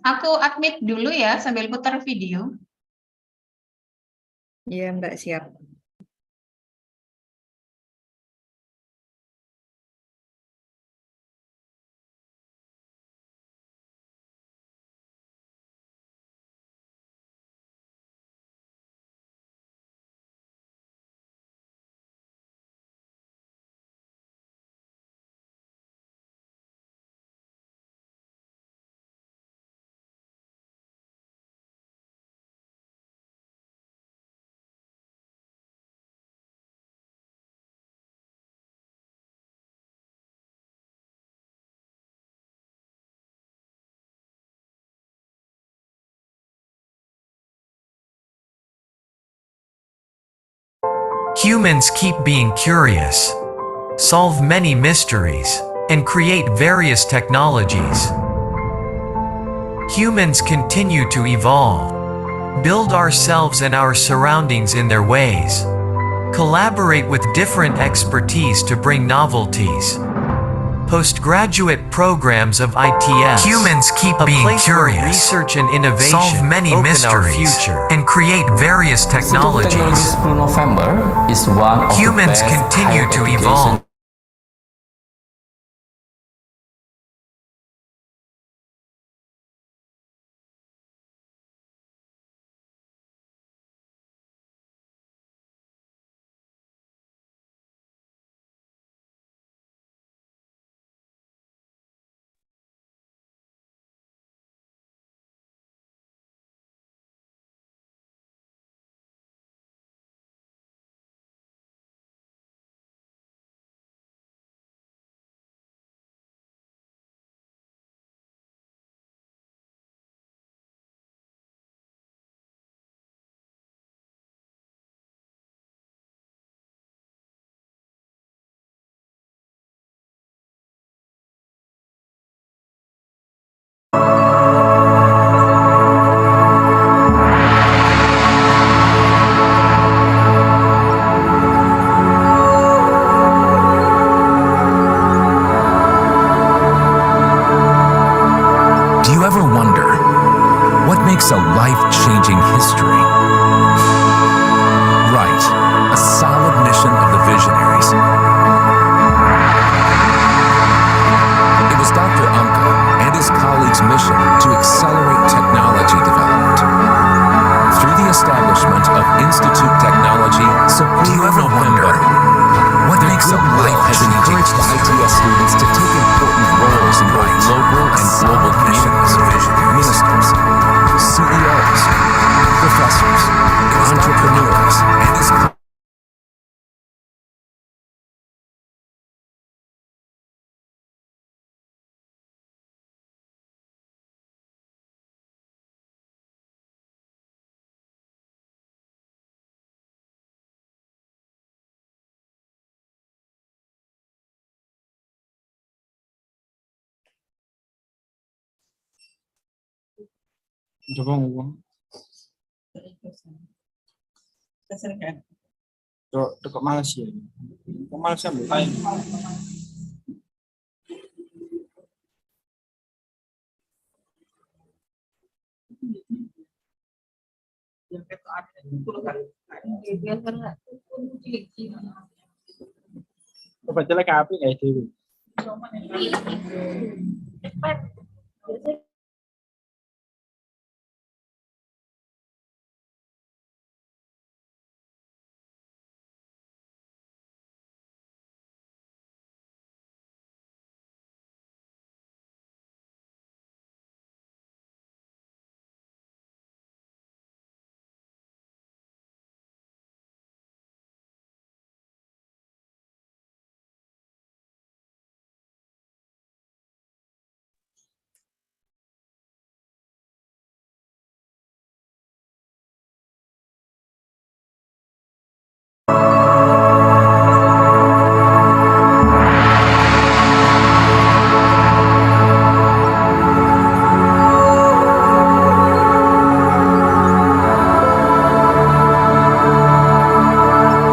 Aku admit dulu ya sambil putar video. Iya, Mbak, siap. Humans keep being curious, solve many mysteries, and create various technologies. Humans continue to evolve, build ourselves and our surroundings in their ways, collaborate with different expertise to bring novelties. Postgraduate programs of ITS. Humans keep being curious, research and innovation, solve many mysteries, and create various technologies. 10 November is one of Humans the best continue to higher evolve. education Do you ever wonder what makes a life-changing history? Right, a solid mission of the visionaries. It was Dr. Anka and his colleagues' mission to accelerate technology development. Through the establishment of Institute Technology, do you ever wonder what makes a life has encouraged ITS students to take important roles in both local and global communities, ministers, CEOs, professors, entrepreneurs, and his Dekat Malaysia. Ke Malaysia bukan. Baca lagi apa nggak itu?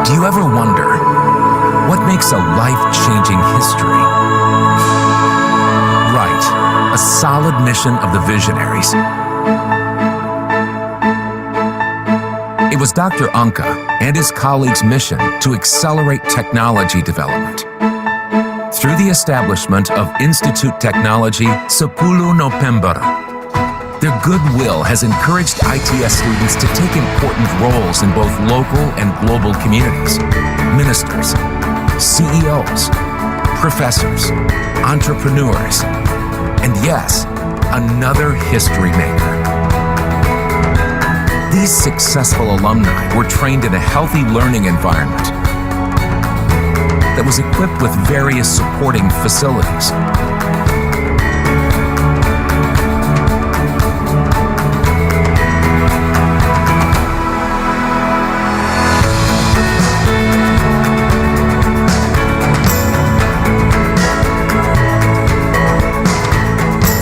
Do you ever wonder what makes a life-changing history? Right, a solid mission of the visionaries. It was Dr. Anka and his colleagues' mission to accelerate technology development. Through the establishment of Institute Technology 10 November, their goodwill has encouraged ITS students to take important roles in both local and global communities, ministers, CEOs, professors, entrepreneurs, and yes, another history maker. These successful alumni were trained in a healthy learning environment that was equipped with various supporting facilities.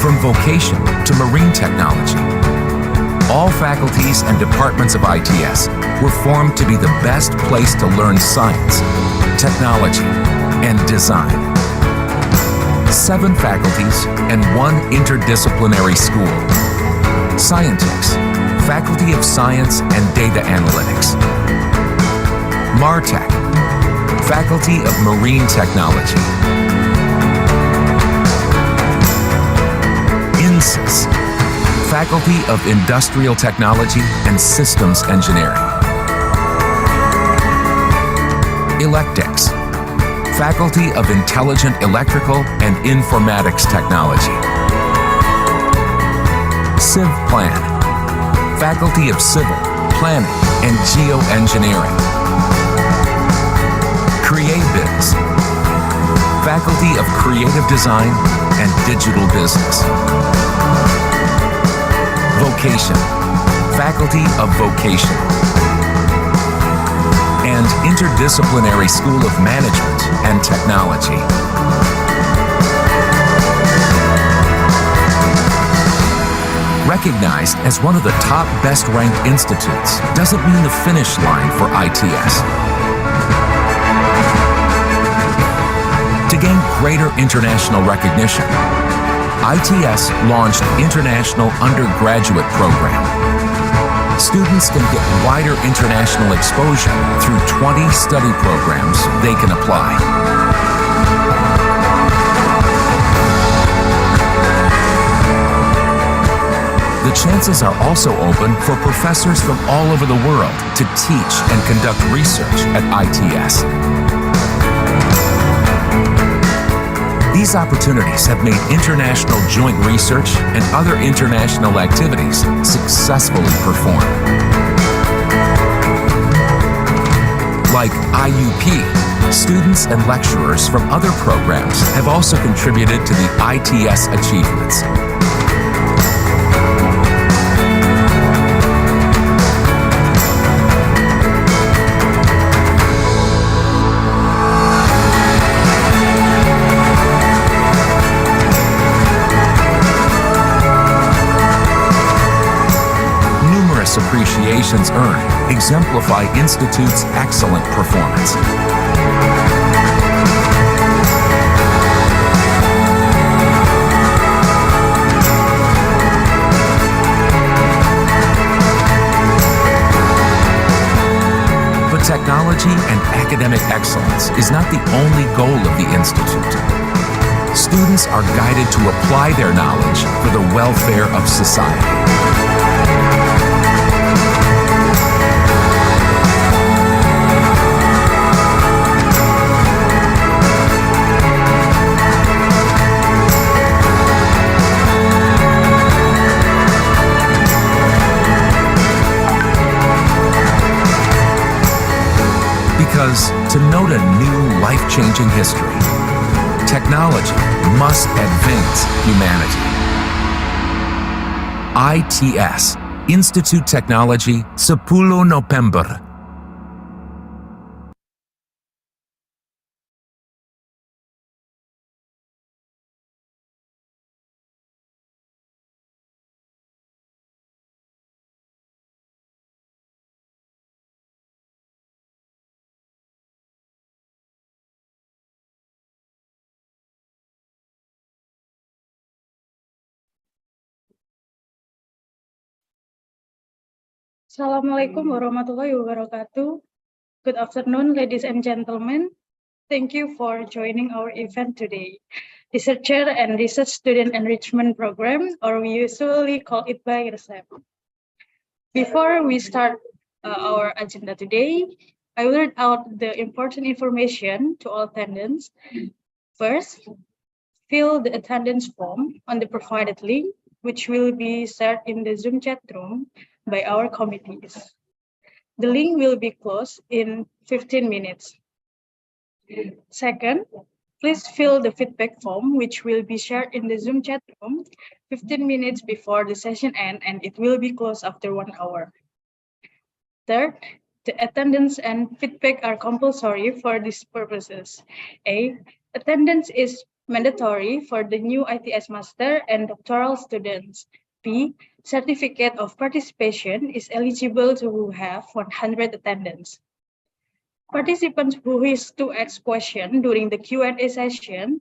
From vocation to marine technology, all faculties and departments of ITS were formed to be the best place to learn science, technology, and design. 7 faculties and 1 interdisciplinary school. Scientix, Faculty of Science and Data Analytics. MarTech, Faculty of Marine Technology. INSYS, Faculty of Industrial Technology and Systems Engineering. Electex, Faculty of Intelligent Electrical and Informatics Technology. CivPlan, Faculty of Civil, Planning, and Geoengineering. CreaBiz, Faculty of Creative Design and Digital Business. Vocation, Faculty of Vocation. And Interdisciplinary School of Management and Technology. Recognized as one of the top best-ranked institutes doesn't mean the finish line for ITS. To gain greater international recognition, ITS launched International Undergraduate Program. Students can get wider international exposure through 20 study programs they can apply. The chances are also open for professors from all over the world to teach and conduct research at ITS. These opportunities have made international joint research and other international activities successfully performed. Like IUP, students and lecturers from other programs have also contributed to the ITS achievements. Appreciations earned exemplify Institute's excellent performance. But technology and academic excellence is not the only goal of the Institute. Students are guided to apply their knowledge for the welfare of society. Because to note a new life-changing history, technology must advance humanity. ITS, Institute Technology 10 November. Assalamualaikum warahmatullahi wabarakatuh. Good afternoon, ladies and gentlemen. Thank you for joining our event today. Researcher and Research Student Enrichment Program, or we usually call it by R2SEP. Before we start our agenda today, I will read out the important information to all attendants. First, fill the attendance form on the provided link, which will be shared in the Zoom chat room by our committees. The link will be closed in 15 minutes. Second, please fill the feedback form, which will be shared in the Zoom chat room 15 minutes before the session ends, and it will be closed after 1 hour. Third, the attendance and feedback are compulsory for these purposes. A, attendance is mandatory for the new ITS master and doctoral students. B, certificate of participation is eligible to who have 100 attendance. Participants who wish to ask questions during the Q&A session,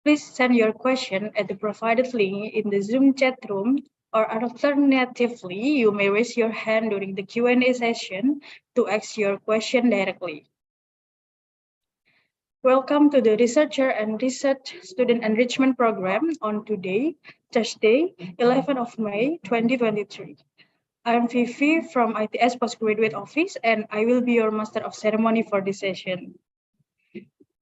please send your question at the provided link in the Zoom chat room, or alternatively, you may raise your hand during the Q&A session to ask your question directly. Welcome to the Researcher and Research Student Enrichment Program on today, Thursday, 11th of May, 2023. I'm Vivi from ITS Postgraduate Office, and I will be your Master of Ceremony for this session.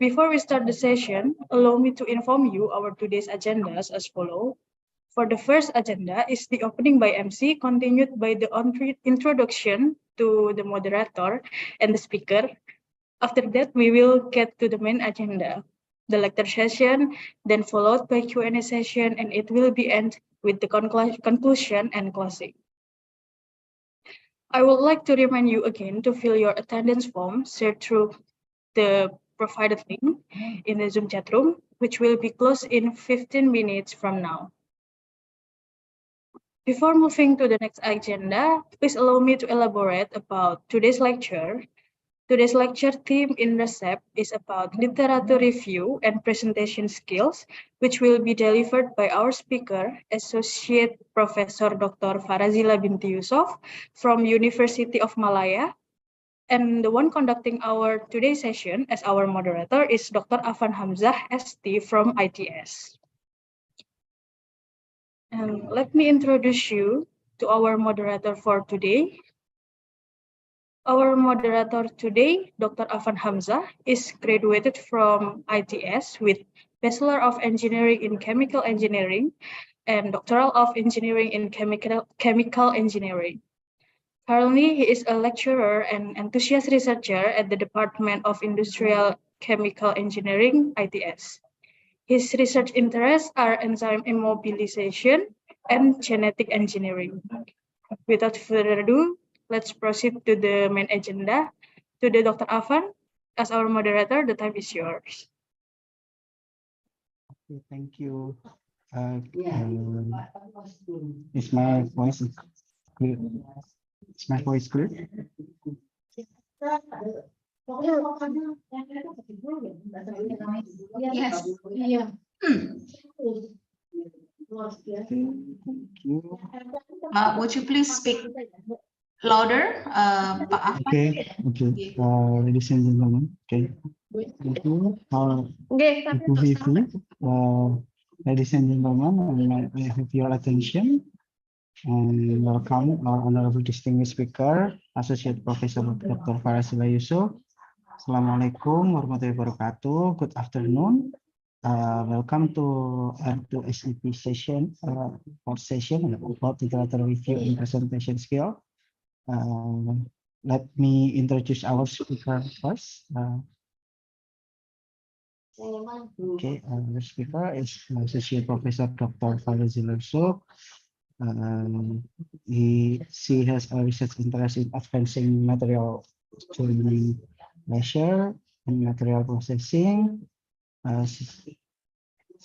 Before we start the session, allow me to inform you our today's agendas as follows. For the first agenda is the opening by MC, continued by the introduction to the moderator and the speaker. After that, we will get to the main agenda, the lecture session, then followed by Q&A session, and it will be end with the conclusion and closing. I would like to remind you again to fill your attendance form shared through the provided link in the Zoom chat room, which will be closed in 15 minutes from now. Before moving to the next agenda, please allow me to elaborate about today's lecture. Today's lecture theme in R2SEP is about literature review and presentation skills, which will be delivered by our speaker, Associate Professor Dr. Farazila Binti Yusuf from University of Malaya. And the one conducting our today's session as our moderator is Dr. Afan Hamzah, ST from ITS. And let me introduce you to our moderator for today. Our moderator today, Dr. Afan Hamzah, is graduated from ITS with Bachelor of Engineering in Chemical Engineering and Doctoral of Engineering in Chemical Engineering. Currently, he is a lecturer and enthusiast researcher at the Department of Industrial Chemical Engineering, ITS. His research interests are enzyme immobilization and genetic engineering. Without further ado, let's proceed to the main agenda. To the Dr. Afan, as our moderator, the time is yours. Okay, thank you. Is my voice clear? Is my voice clear? Yes. Okay, thank you. Would you please speak louder, Pak Afan? Okay. Ladies and gentlemen, okay. Thank you. Thank you, Vivi. Ladies and gentlemen, I have your attention. And welcome our honorable distinguished speaker, Associate Professor Dr. Farazila Yusuf. Assalamualaikum warahmatullahi wabarakatuh. Good afternoon. Welcome to R2SEP session, session about literature review and presentation skill. Let me introduce our speaker first. Okay, the speaker is Associate Professor Dr. Farazila Yusuf. She has a research interest in advancing material tuning measure and material processing.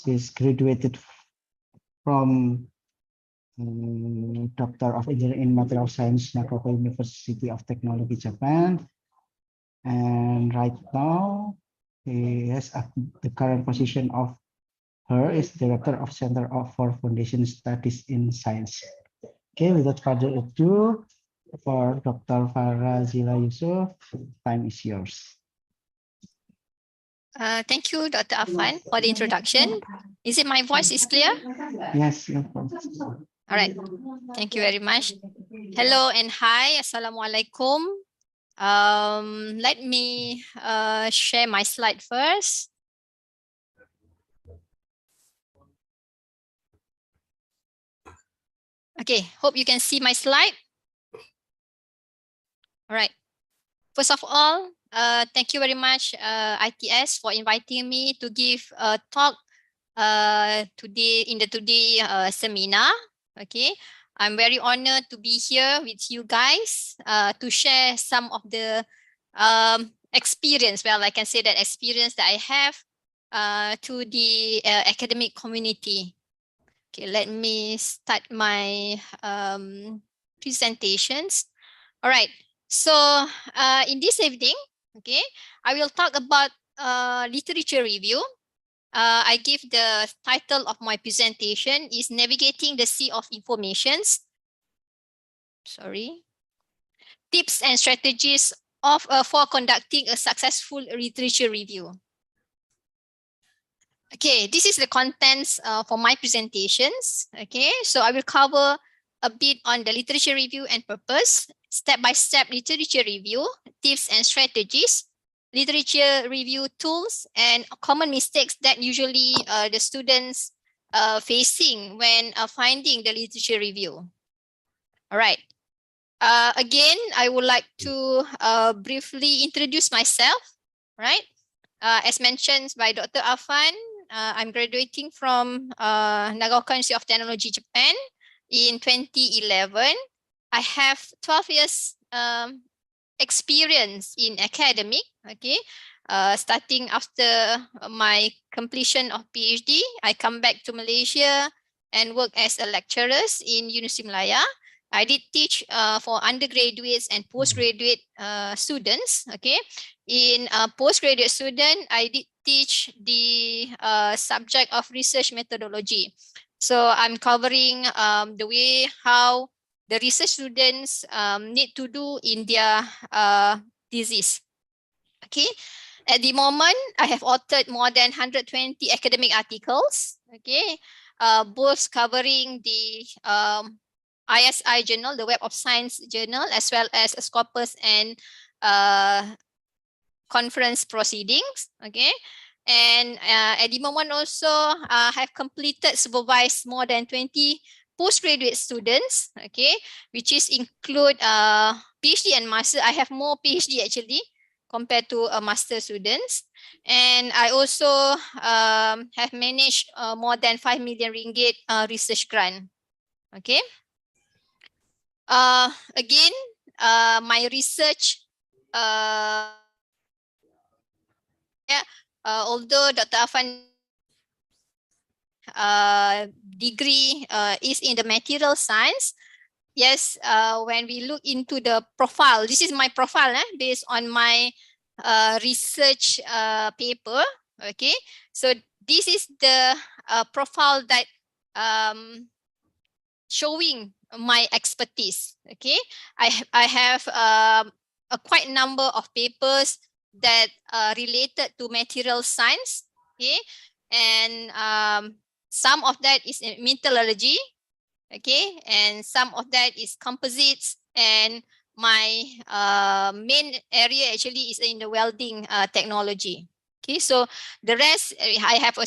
She's graduated from Doctor of Engineering in Material Science, Nagaoka University of Technology, Japan. And right now, he has the current position of her is Director of Center for Foundation Studies in Science. Okay, without further ado, for Dr. Farah Zila Yusuf, time is yours. Thank you, Dr. Afan, for the introduction. Is it my voice is clear? Yes, of course. All right. Thank you very much. Hello and hi. Assalamualaikum. Let me share my slide first. Okay, hope you can see my slide. All right. First of all, thank you very much, ITS, for inviting me to give a talk today in the seminar. Okay, I'm very honored to be here with you guys to share some of the experience. Well, I can say that experience that I have to the academic community. Okay, let me start my presentations. All right. So in this evening, okay, I will talk about literature review. I give the title of my presentation is Navigating the Sea of Informations. Sorry. Tips and strategies of for conducting a successful literature review. Okay, this is the contents for my presentations. Okay, so I will cover a bit on the literature review and purpose, step-by-step literature review, tips and strategies, literature review tools, and common mistakes that usually the students facing when finding the literature review. All right. Again, I would like to briefly introduce myself. Right. As mentioned by Dr. Afan, I'm graduating from Nagaoka University of Technology, Japan in 2011. I have 12 years experience in academic, okay. Starting after my completion of PhD, I come back to Malaysia and work as a lecturer in University Malaya. I did teach for undergraduates and postgraduate students, okay. In postgraduate student, I did teach the subject of research methodology. So I'm covering the way how the research students need to do in their thesis. Okay, at the moment, I have authored more than 120 academic articles, okay, both covering the ISI journal, the Web of Science journal, as well as Scopus and conference proceedings, okay. And at the moment also, I have completed, supervised more than 20 postgraduate students, okay, which is include PhD and master. I have more PhD actually compared to master students. And I also have managed more than 5 million ringgit research grant, okay. Again, my research, although Dr. Afan degree is in the material science, yes, when we look into the profile, this is my profile based on my research paper, okay. So this is the profile that showing my expertise, okay. I have a quite number of papers that are related to material science, okay, and some of that is in metallurgy, okay, and some of that is composites, and my main area actually is in the welding technology, okay. So the rest, I have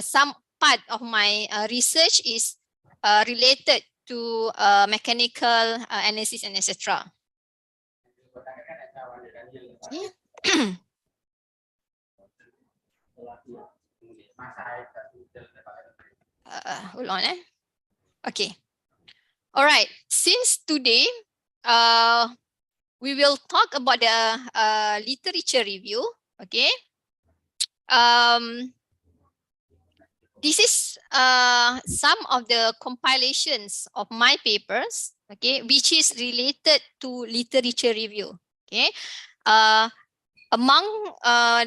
some part of my research is related to mechanical analysis and etc. Okay. Hold on. Okay. All right. Since today, we will talk about the literature review. Okay. This is some of the compilations of my papers, okay, which is related to literature review. Okay. Among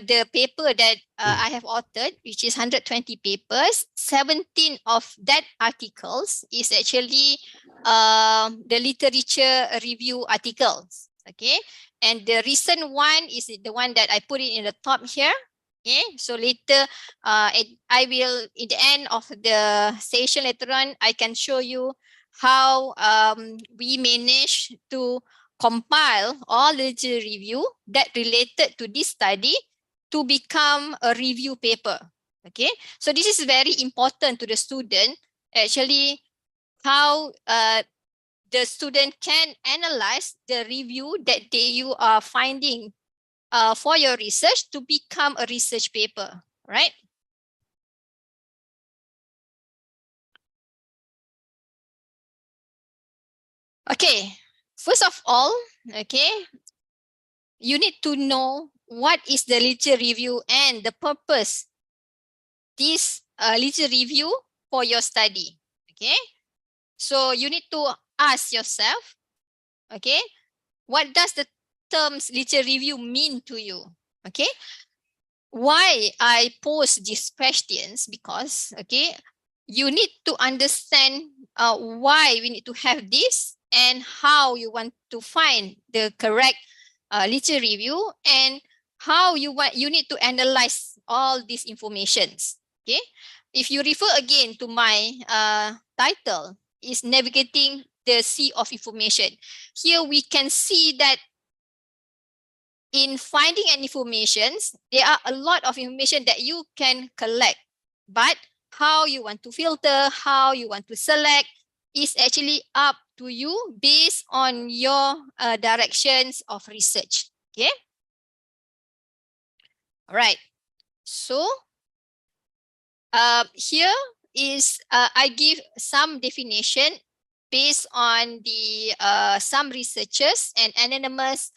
the paper that I have authored, which is 120 papers, 17 of that articles is actually the literature review articles. Okay, and the recent one is the one that I put it in the top here. Okay, so later I will, in the end of the session later on, I can show you how we managed to compile all the literature review that related to this study to become a review paper. Okay, so this is very important to the student, actually, how the student can analyze the review that you are finding for your research to become a research paper, right? Okay, first of all, okay, you need to know what is the literature review and the purpose this literature review for your study. Okay, so you need to ask yourself, okay, what does the terms literature review mean to you? Okay, why I pose these questions, because, okay, you need to understand why we need to have this and how you want to find the correct literature review, and how you need to analyze all these informations. Okay, if you refer again to my title, is navigating the sea of information. Here we can see that in finding an information, there are a lot of information that you can collect, but how you want to filter, how you want to select is actually up to you based on your directions of research. Okay. All right. So here is I give some definition based on the some researchers and anonymous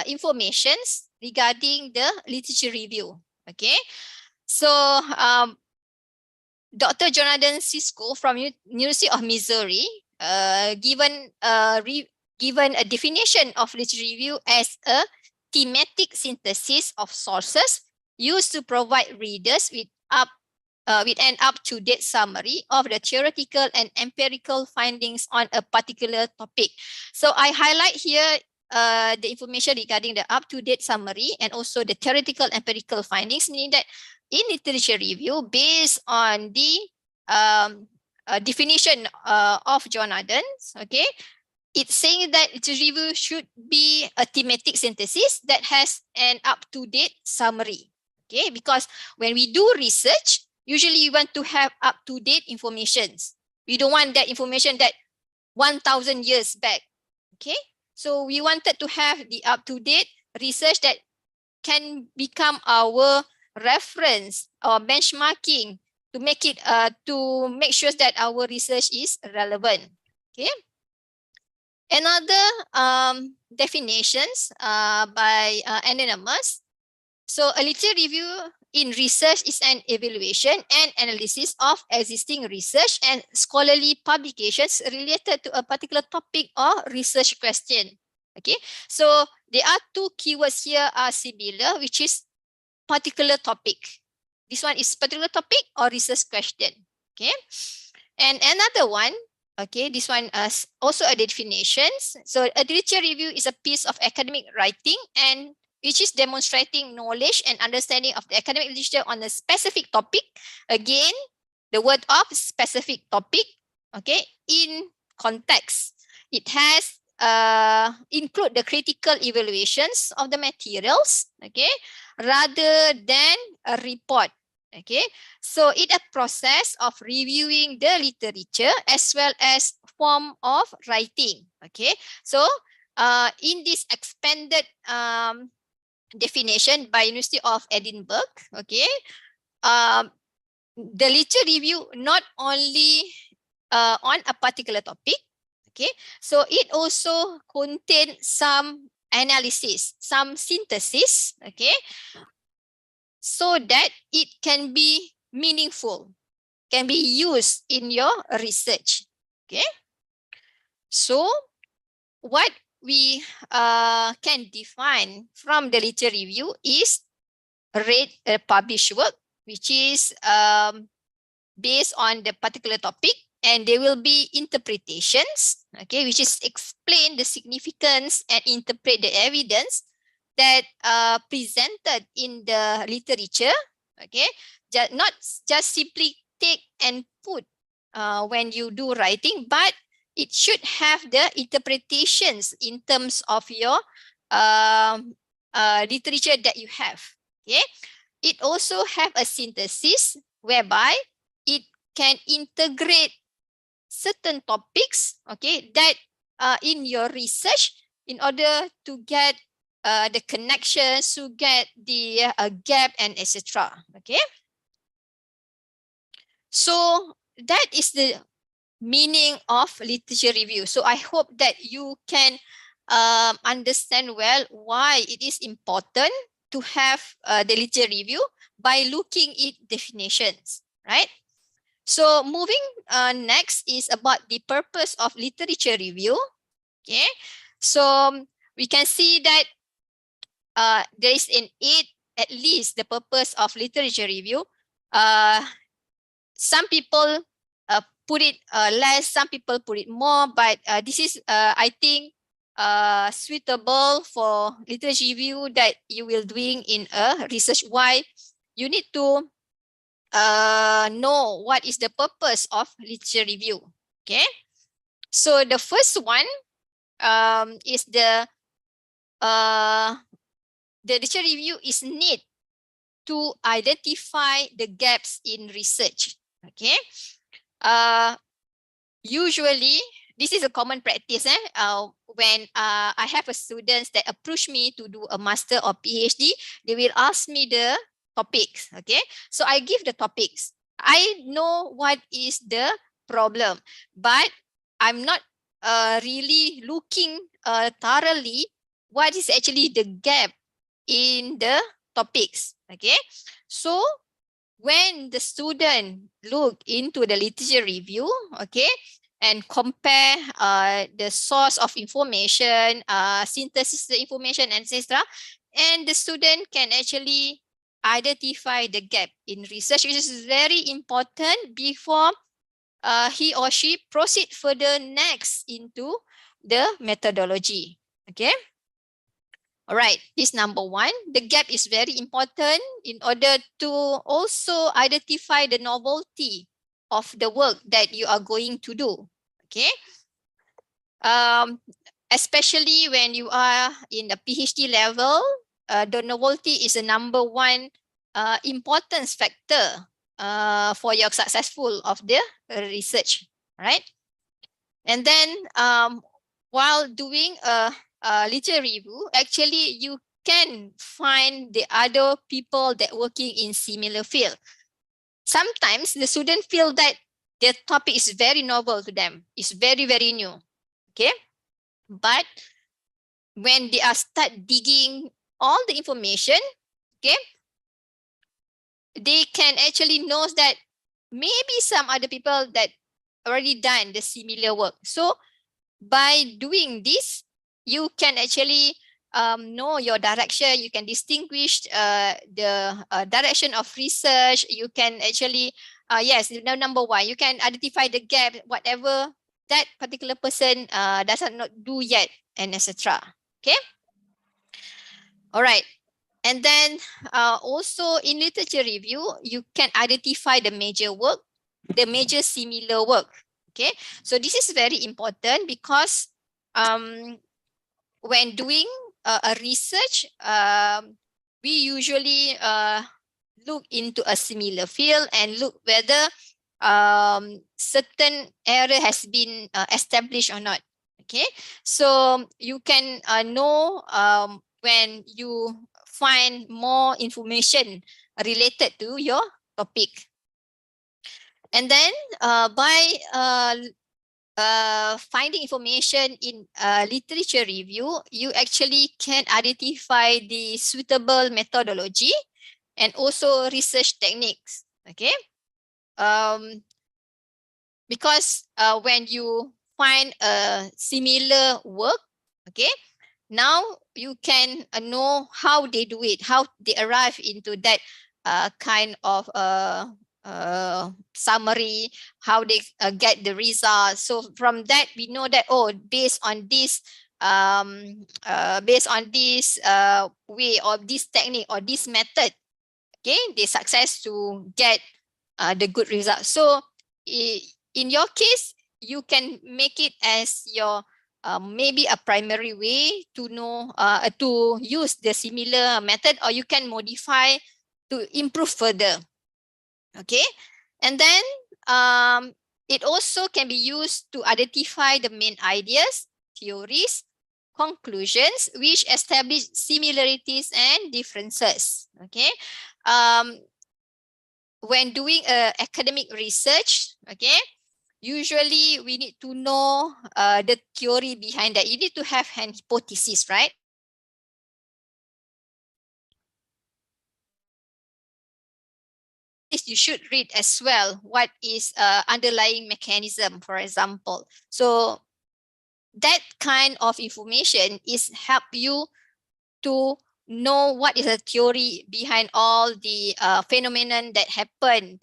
informations regarding the literature review. Okay, so Dr. Jonathan Cisco from University of Missouri given a definition of literature review as a thematic synthesis of sources used to provide readers with an up-to-date summary of the theoretical and empirical findings on a particular topic. So I highlight here the information regarding the up-to-date summary and also the theoretical empirical findings, meaning that in literature review, based on the definition of Jonathan, okay, it's saying that literature review should be a thematic synthesis that has an up-to-date summary. Okay, because when we do research, usually you want to have up-to-date informations. We don't want that information that 1,000 years back. Okay, so we wanted to have the up-to-date research that can become our reference or benchmarking to make it to make sure that our research is relevant. Okay. Another definitions by anonymous. So a literature review in research is an evaluation and analysis of existing research and scholarly publications related to a particular topic or research question. Okay, so there are two keywords here are similar, which is particular topic. This one is particular topic or research question. Okay, and another one, okay, this one is also a definitions. So a literature review is a piece of academic writing and which is demonstrating knowledge and understanding of the academic literature on a specific topic. Again, the word of specific topic, okay, in context. It has include the critical evaluations of the materials, okay, rather than a report. Okay, so it's a process of reviewing the literature as well as form of writing. Okay, so in this expanded definition by University of Edinburgh, okay, the literature review not only on a particular topic, okay, so it also contains some analysis, some synthesis, okay, so that it can be meaningful, can be used in your research. Okay, so what we can define from the literature review is read a published work, which is based on the particular topic, and there will be interpretations, okay, which is explain the significance and interpret the evidence that presented in the literature, okay, not just simply take and put when you do writing, but it should have the interpretations in terms of your literature that you have. Okay, it also have a synthesis whereby it can integrate certain topics, okay, that in your research in order to get the connections, to get the gap and etc. Okay, so that is the meaning of literature review. So I hope that you can understand well why it is important to have the literature review by looking at definitions, right? So moving next is about the purpose of literature review. Okay, so we can see that there is an 8 at least the purpose of literature review. Some people put it less, some people put it more, but this is I think suitable for literature review that you will doing in a research. Why you need to know what is the purpose of literature review. Okay, so the first one is the literature review is need to identify the gaps in research. Okay, usually this is a common practice. When I have a students that approach me to do a master or PhD, they will ask me the topics. Okay, so I give the topics. I know what is the problem, but I'm not really looking thoroughly what is actually the gap in the topics. Okay, so when the student look into the literature review, okay, and compare the source of information, synthesis the information, etc., and the student can actually identify the gap in research, which is very important before he or she proceed further next into the methodology. Okay. All right, this number one, the gap is very important in order to also identify the novelty of the work that you are going to do. Okay. Especially when you are in the PhD level, the novelty is the number one importance factor for your successful of the research, right? And then while doing a literature review, actually you can find the other people that working in similar field. Sometimes the student feel that the topic is very novel to them, it's very, very new. Okay, but when they are start digging all the information, okay, they can actually know that maybe some other people that already done the similar work. So by doing this, you can actually know your direction. You can distinguish the direction of research. You can actually, yes, number one, you can identify the gap, whatever that particular person does not do yet, and etc. Okay. All right. And then also in literature review, you can identify the major work, the major similar work. Okay, so this is very important because when doing a research, we usually look into a similar field and look whether certain area has been established or not. Okay, so you can know when you find more information related to your topic. And then by finding information in literature review, you actually can identify the suitable methodology and also research techniques. Okay, because when you find a similar work, okay, now you can know how they do it, how they arrive into that kind of summary, how they get the results. So from that, we know that, oh, based on this way or this technique or this method, okay, they success to get the good result. So in your case, you can make it as your maybe a primary way to know to use the similar method, or you can modify to improve further. Okay, and then it also can be used to identify the main ideas, theories, conclusions which establish similarities and differences. Okay, when doing academic research, okay, usually we need to know the theory behind that. You need to have an hypothesis, right? You should read as well what is underlying mechanism, for example. So that kind of information is help you to know what is the theory behind all the phenomenon that happen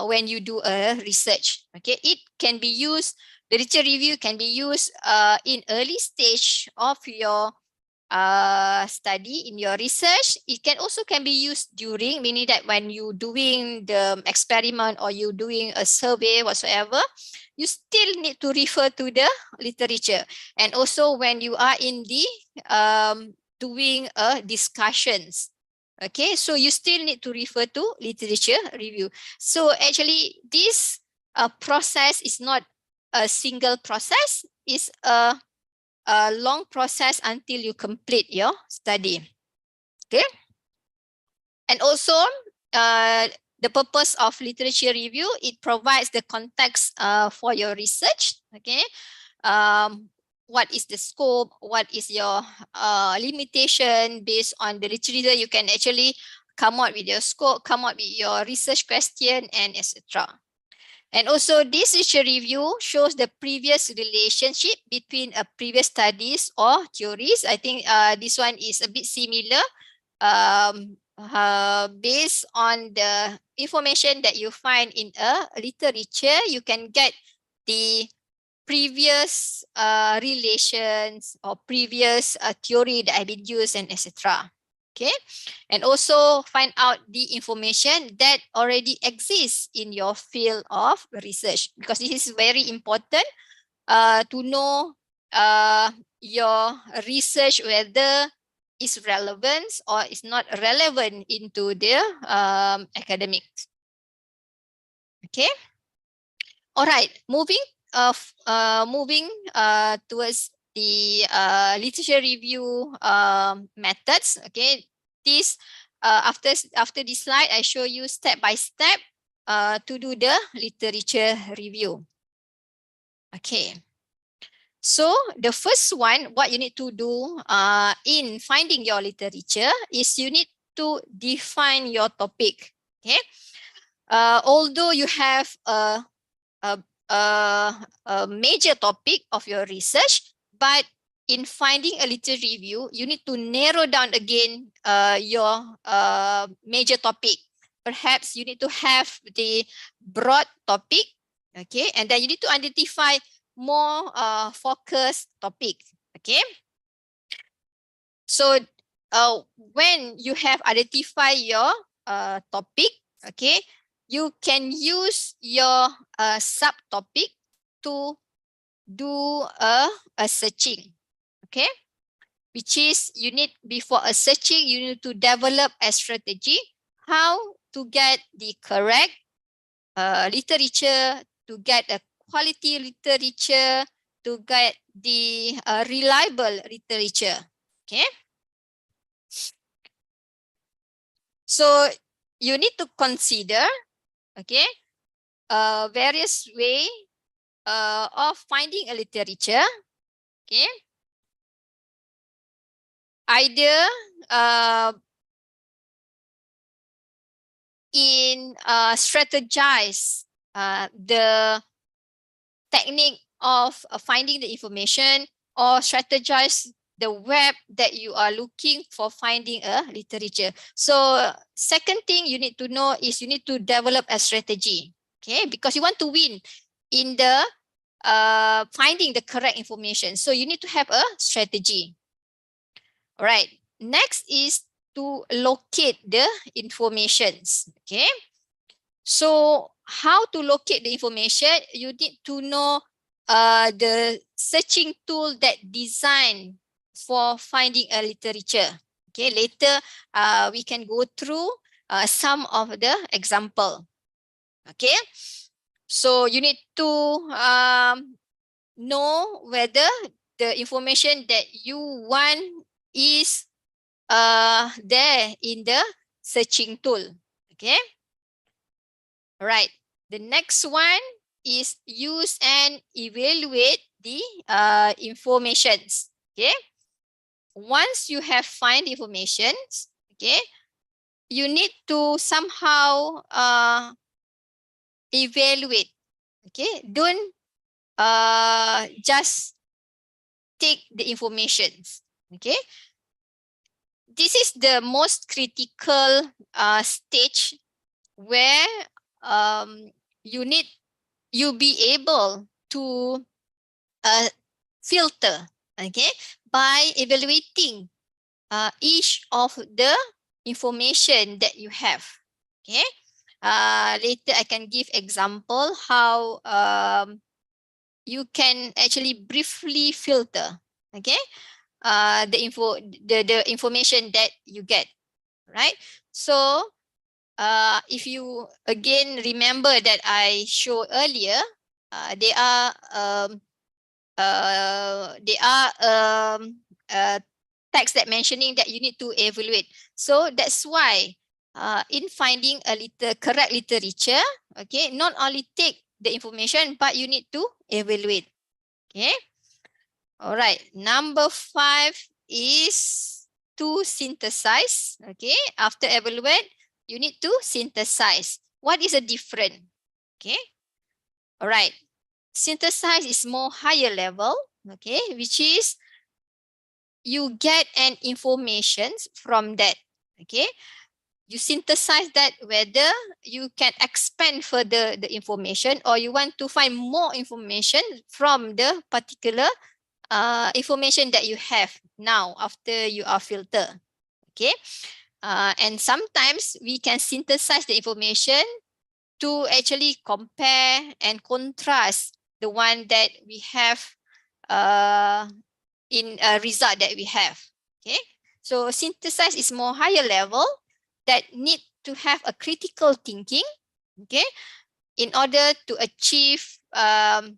when you do a research. Okay, it can be used, the literature review can be used in early stage of your study, in your research. It can also can be used during, meaning that when you doing the experiment or you doing a survey whatsoever, you still need to refer to the literature. And also when you are in the doing discussions, okay, so you still need to refer to literature review. So actually this process is not a single process, it's a long process until you complete your study. Okay, and also the purpose of literature review, it provides the context for your research. Okay, what is the scope, what is your limitation. Based on the literature, you can actually come out with your scope, come out with your research question, and etc. And also this literature review shows the previous relationship between previous studies or theories. I think this one is a bit similar. Based on the information that you find in a literature, you can get the previous relations or previous theory that have been used, and etc. Okay, and also find out the information that already exists in your field of research, because this is very important to know your research whether is relevant or is not relevant into the academics. Okay, all right, moving towards the literature review methods. Okay, this after this slide, I show you step by step to do the literature review. Okay, so the first one, what you need to do in finding your literature is you need to define your topic. Okay, although you have a major topic of your research, but in finding a literature review, you need to narrow down again your major topic. Perhaps you need to have the broad topic, okay, and then you need to identify more focused topic. Okay, so when you have identified your topic, okay, you can use your subtopic to do a searching. Okay, which is you need, before a searching, you need to develop a strategy how to get the correct literature, to get a quality literature, to get the reliable literature. Okay, so you need to consider, okay, various way of finding a literature. Okay, either in strategize the technique of finding the information, or strategize the web that you are looking for finding a literature. So second thing you need to know is you need to develop a strategy, okay? Because you want to win in the finding the correct information. So you need to have a strategy. All right. Next is to locate the informations, okay? So how to locate the information? You need to know the searching tool that designed for finding a literature. Okay, later we can go through some of the example. Okay, so you need to know whether the information that you want is there in the searching tool. Okay. All right. The next one is use and evaluate the informations. Okay. Once you have find information, okay, you need to somehow evaluate. Okay. Don't just take the informations. Okay. This is the most critical stage where you be able to filter, okay, by evaluating each of the information that you have. Okay, later I can give example how you can actually briefly filter, okay, the information that you get, right? So if you again remember that I showed earlier, there are text that mentioning that you need to evaluate. So that's why in finding a correct literature, okay, not only take the information, but you need to evaluate. Okay. All right. Number 5 is to synthesize. Okay. After evaluate, you need to synthesize. What is the difference? Okay. All right. Synthesize is more higher level. Okay. Which is you get an information from that. Okay. You synthesize that whether you can expand further the information or you want to find more information from the particular information that you have now after you are filtered. Okay. And sometimes we can synthesize the information to actually compare and contrast the one that we have in a result that we have. Okay. So synthesize is more higher level that need to have a critical thinking, okay, in order to achieve the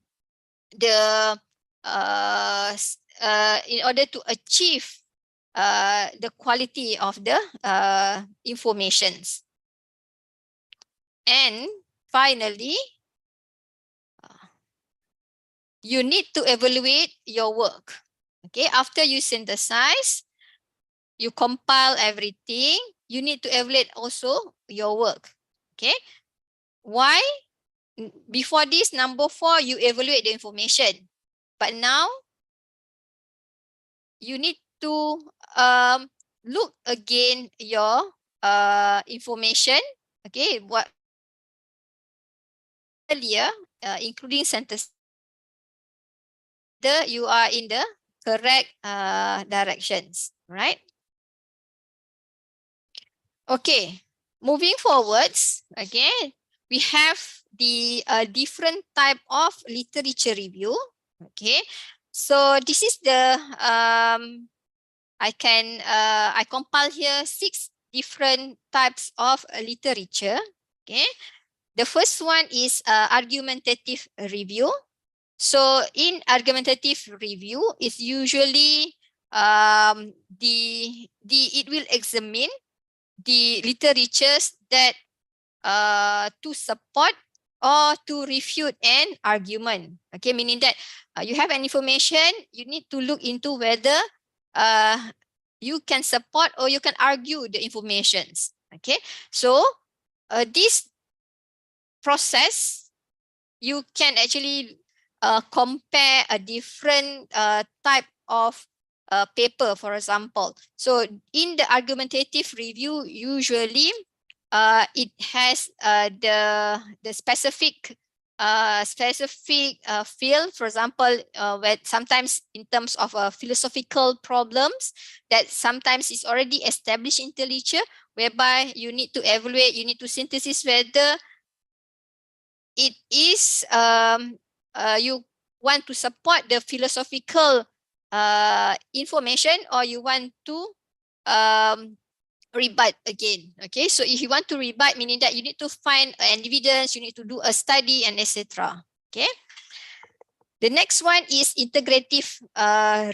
quality of the informations. And finally, you need to evaluate your work. Okay, after you synthesize, you compile everything, you need to evaluate also your work. Okay, why? Before this, number 4, you evaluate the information. But now, you need to look again your information. Okay, what earlier, including sentence, you are in the correct directions, right? Okay, moving forwards, again, we have the different type of literature review. Okay, so this is the I compile here 6 different types of literature. Okay, the first one is argumentative review. So in argumentative review, is usually it will examine the literatures that to support or to refute an argument. Okay, meaning that you have an information, you need to look into whether you can support or you can argue the informations. Okay, so this process, you can actually compare a different type of paper, for example. So in the argumentative review, usually it has the specific field, for example, where sometimes in terms of philosophical problems that sometimes is already established in the literature, whereby you need to evaluate, you need to synthesis whether it is you want to support the philosophical information, or you want to rebut again. Okay, so if you want to rebut, meaning that you need to find an evidence, you need to do a study, and etc. Okay, the next one is integrative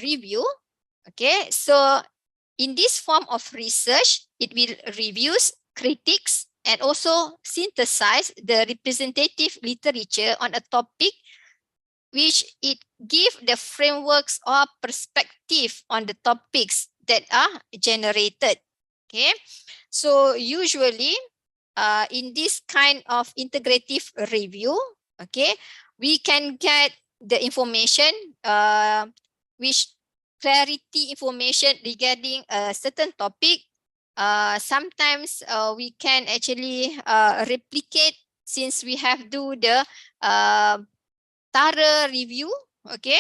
review. Okay, so in this form of research, it will reviews, critiques, and also synthesize the representative literature on a topic, which it give the frameworks or perspective on the topics that are generated. Okay, so usually in this kind of integrative review, okay, we can get the information which clarity information regarding a certain topic. Sometimes we can actually replicate, since we have do the thorough review, okay,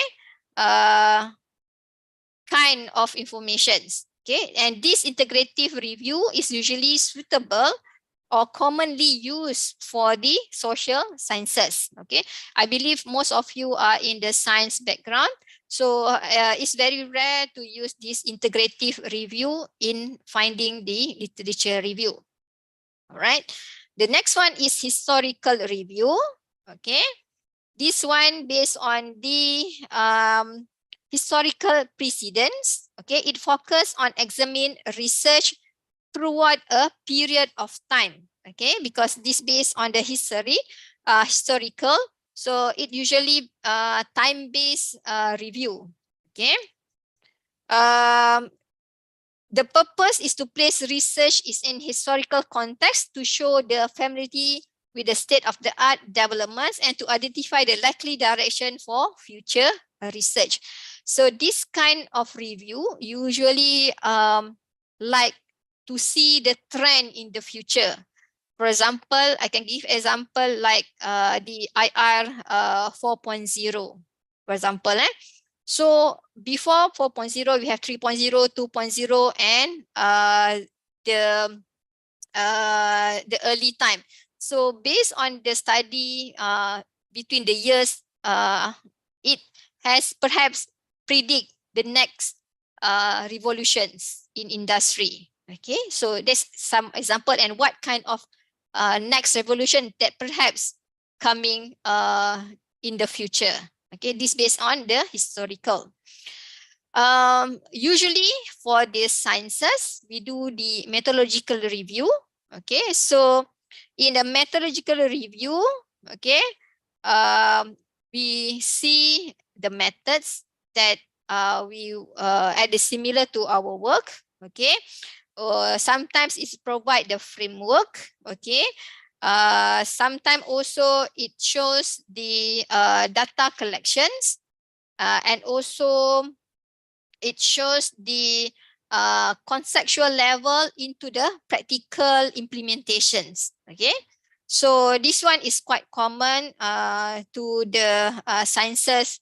kind of informations. Okay, and this integrative review is usually suitable or commonly used for the social sciences. Okay, I believe most of you are in the science background, so it's very rare to use this integrative review in finding the literature review. All right, the next one is historical review. Okay, this one based on the historical precedents. Okay, it focuses on examine research throughout a period of time. Okay, because this based on the history, historical. So it usually time-based review. Okay. The purpose is to place research is in historical context to show the familiarity with the state-of-the-art developments and to identify the likely direction for future research. So this kind of review usually like to see the trend in the future. For example, I can give example like the IR 4.0, for example. So before 4.0, we have 3.0, 2.0, and the early time. So based on the study between the years, it has perhaps predict the next revolutions in industry. Okay, so there's some example and what kind of next revolution that perhaps coming in the future. Okay, this based on the historical. Usually for the sciences, we do the methodological review. Okay, so in the methodological review, okay, we see the methods that we are similar to our work. Okay, sometimes it provide the framework. Okay, sometimes also it shows the data collections, and also it shows the conceptual level into the practical implementations. Okay, so this one is quite common to the sciences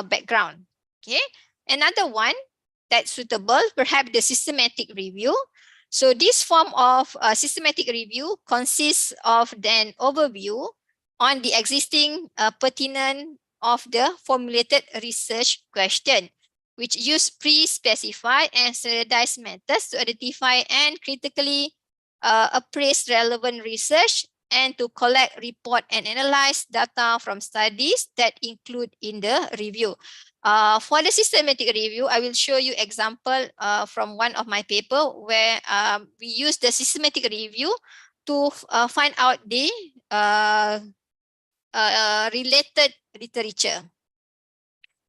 background. Okay, another one that's suitable, perhaps the systematic review. So this form of systematic review consists of an overview on the existing pertinent of the formulated research question, which use pre-specified and standardized methods to identify and critically appraise relevant research and to collect, report, and analyze data from studies that include in the review. For the systematic review, I will show you example from one of my paper where we use the systematic review to find out the related literature.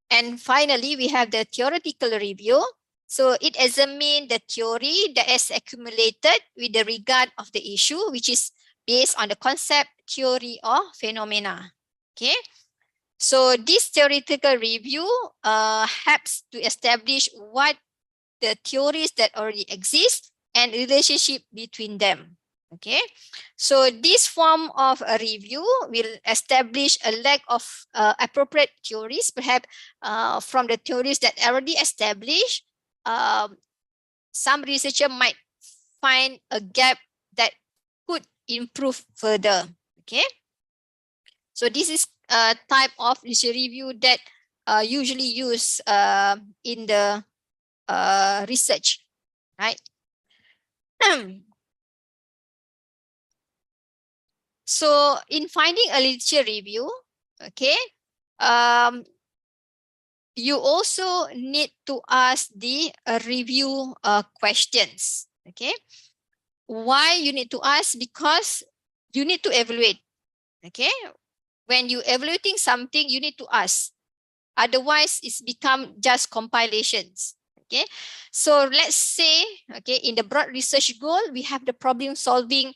And finally, we have the theoretical review. So it examines the theory that is accumulated with the regard of the issue, which is based on the concept, theory, or phenomena. Okay. So this theoretical review helps to establish what the theories that already exist and relationship between them. Okay, so this form of a review will establish a lack of appropriate theories, perhaps from the theories that already established. Some researcher might find a gap that could improve further. Okay, so this is a type of research review that usually used in the research, right? So in finding a literature review, okay, you also need to ask the review questions. Okay, why you need to ask? Because you need to evaluate. Okay, when you evaluating something, you need to ask. Otherwise, it's become just compilations. Okay, so let's say, okay, in the broad research goal, we have the problem solving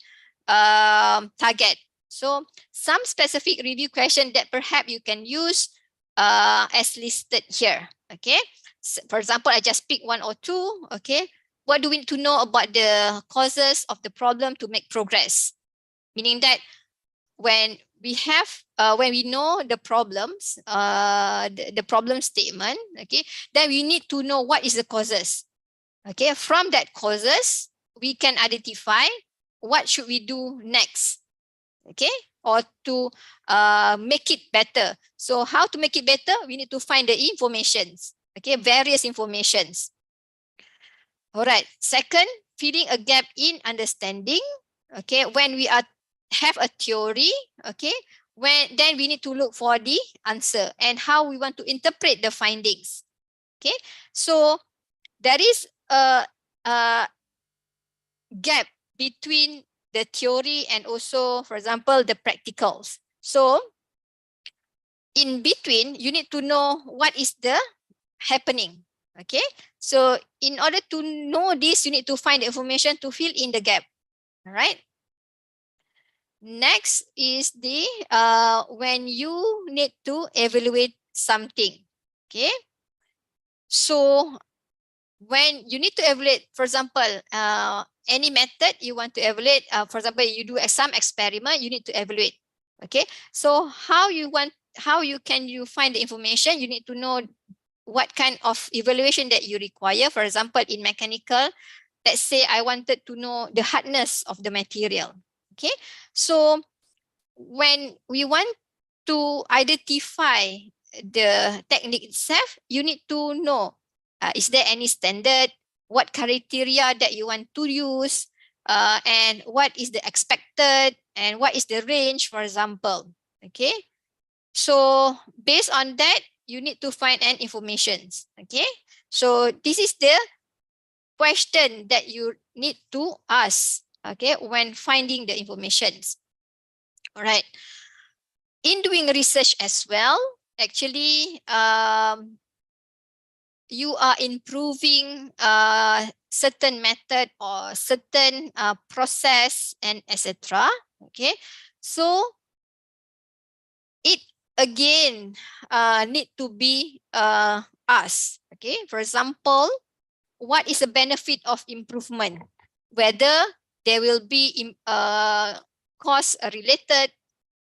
target. So some specific review question that perhaps you can use as listed here. Okay, so for example, I just pick 1 or 2. Okay, what do we need to know about the causes of the problem to make progress? Meaning that when we have when we know the problems, the problem statement, okay, then we need to know what is the causes. Okay, from that causes, we can identify what should we do next. Okay, or to make it better. So how to make it better? We need to find the informations. Okay, various informations. All right. Second, filling a gap in understanding. Okay, when we have a theory, okay, then we need to look for the answer and how we want to interpret the findings. Okay, so there is a gap between the theory and also, for example, the practicals. So in between, you need to know what is the happening. Okay, so in order to know this, you need to find the information to fill in the gap. All right. Next is the when you need to evaluate something. Okay, so when you need to evaluate, for example, any method you want to evaluate, for example, you do some experiment, you need to evaluate. Okay, so how you can find the information? You need to know what kind of evaluation that you require. For example, in mechanical, let's say I wanted to know the hardness of the material. Okay, so when we want to identify the technique itself, you need to know, is there any standard, what criteria that you want to use, and what is the expected, and what is the range, for example. Okay, so based on that, you need to find an information. Okay, so this is the question that you need to ask, okay, when finding the informations. All right. In doing research as well, actually, you are improving certain method or certain process and etc. Okay, so it again need to be asked. Okay, for example, what is the benefit of improvement? Whether there will be cost related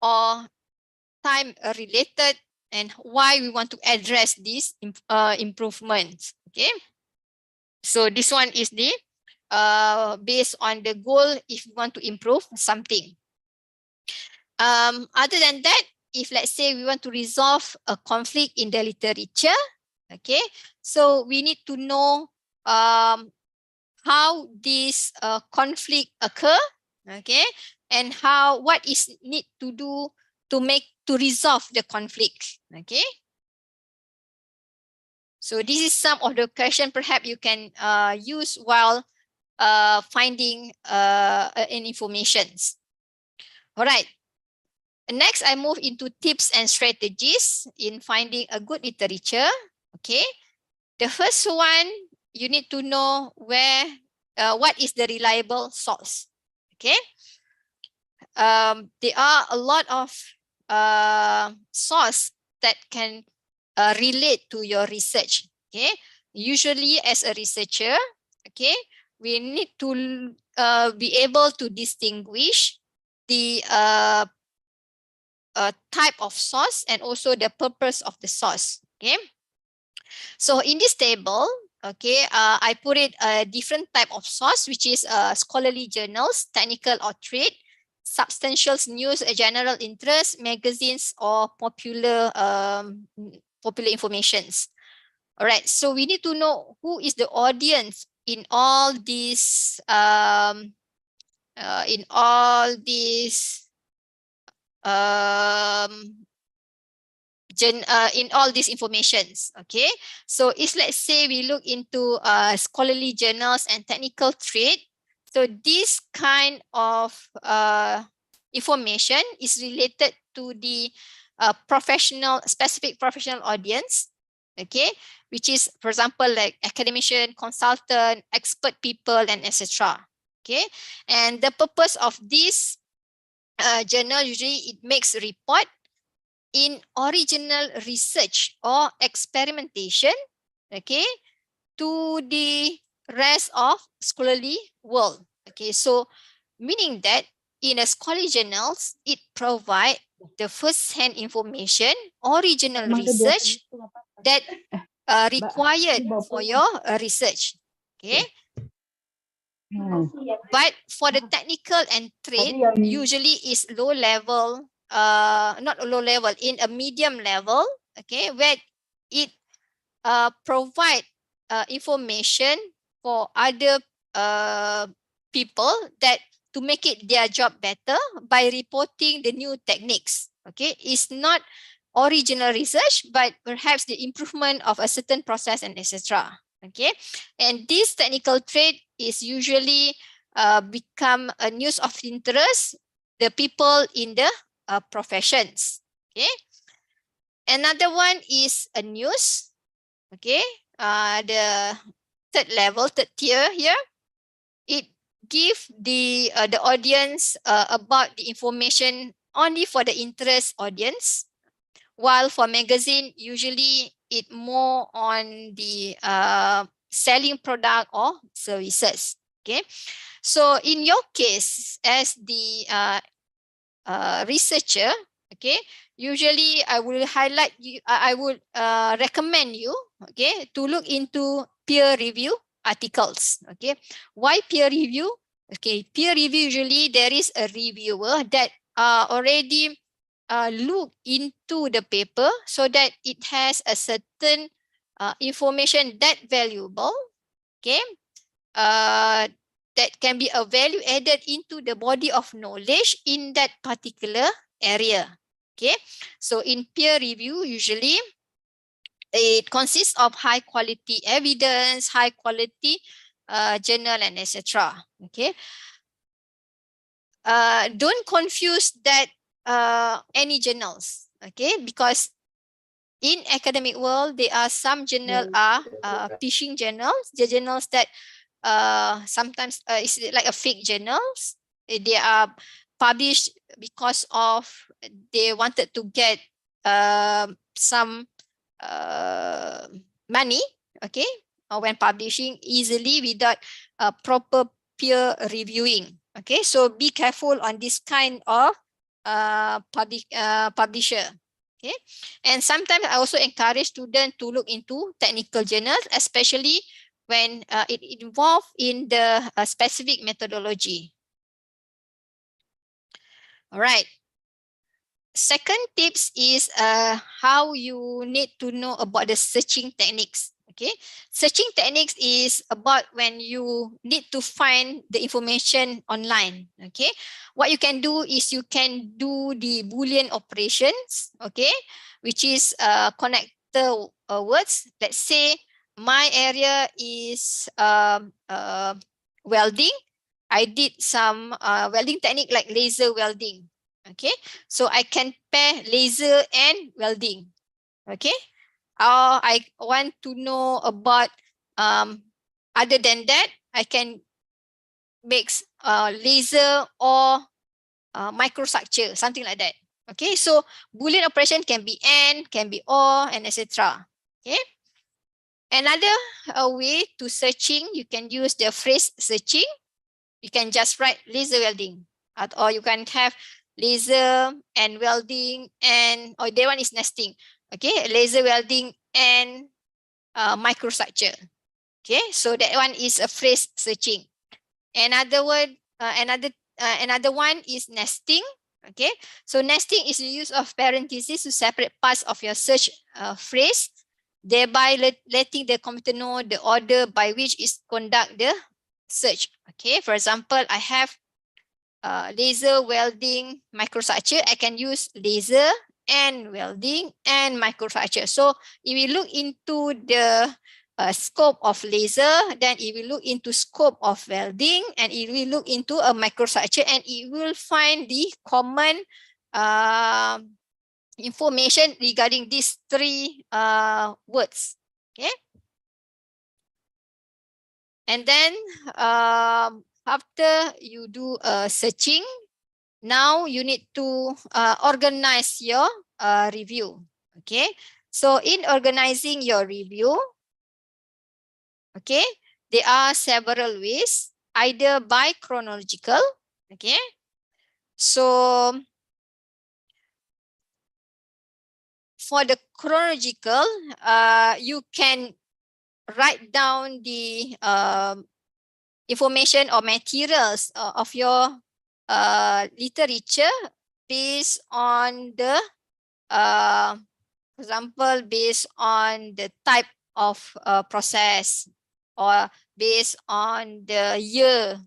or time related, and why we want to address these improvements. Okay, so this one is the based on the goal if we want to improve something. Other than that, if let's say we want to resolve a conflict in the literature, okay, so we need to know how this conflict occur, okay, and what is need to do to resolve the conflict. Okay, so this is some of the question perhaps you can use while finding an informations. All right. Next, I move into tips and strategies in finding a good literature. Okay, the first one, you need to know what is the reliable source. Okay, there are a lot of source that can relate to your research. Okay, usually as a researcher, okay, we need to be able to distinguish the type of source and also the purpose of the source. Okay, so in this table, okay, I put it a different type of source, which is scholarly journals, technical or trade, substantial news, general interest, magazines, or popular informations. All right, so we need to know who is the audience in all these in all these informations. Okay, so if let's say we look into scholarly journals and technical trade, so this kind of information is related to the specific professional audience. Okay, which is, for example, like academician, consultant, expert people, and etc. Okay, and the purpose of this journal, usually it makes a report in original research or experimentation, okay, to the rest of scholarly world. Okay, so meaning that in a scholarly journals, it provide the first-hand information, original research that required for your research. Okay, but for the technical and trade, usually is low level, not low level, in a medium level, okay, where it provide information for other people that to make it their job better by reporting the new techniques. Okay, it's not original research, but perhaps the improvement of a certain process and etc. Okay, and this technical trade is usually become a news of interest the people in the professions. Okay, another one is a news. Okay, the third tier here, it give the audience about the information only for the interest audience, while for magazine usually it more on the selling product or services. Okay, so in your case as the researcher, okay, usually I will highlight you, I would recommend you, okay, to look into peer review articles. Okay, why peer review? Okay, peer review, usually there is a reviewer that already look into the paper so that it has a certain information that valuable, okay, that can be a value added into the body of knowledge in that particular area. Okay, so in peer review, usually it consists of high quality evidence, high quality journal, and etc. Okay, don't confuse that any journals. Okay, because in academic world, there are some journal are phishing journals, the journals that sometimes it's like a fake journals. They are published because of they wanted to get some money, okay, when publishing easily without proper peer reviewing. Okay, so be careful on this kind of publisher. Okay, and sometimes I also encourage students to look into technical journals, especially when it involves in the specific methodology. All right. Second tips is how you need to know about the searching techniques. Okay, searching techniques is about when you need to find the information online. Okay, what you can do is you can do the Boolean operations. Okay, which is connector words. Let's say my area is welding. I did some welding technique like laser welding. Okay, so I can pair laser and welding. Okay, I want to know about other than that, I can mix laser or microstructure, something like that. Okay, so Boolean operation can be and, can be or, and etc. Okay. Another way to searching, you can use the phrase searching. You can just write laser welding, or you can have laser and welding and, or that one is nesting. Okay, laser welding and microstructure. Okay, so that one is a phrase searching. Another word, another one is nesting. Okay, so nesting is the use of parentheses to separate parts of your search phrase, thereby letting the computer know the order by which is conduct the search. Okay, for example, I have laser welding microstructure. I can use laser and welding and microstructure. So if we look into the scope of laser, then it will look into scope of welding, and it will look into a microstructure, and it will find the common information regarding these three words. Okay. And then after you do searching, now you need to organize your review. Okay. So in organizing your review, okay, there are several ways, either by chronological. Okay. So for the chronological, you can write down the information or materials of your literature based on the, for example, based on the type of process, or based on the year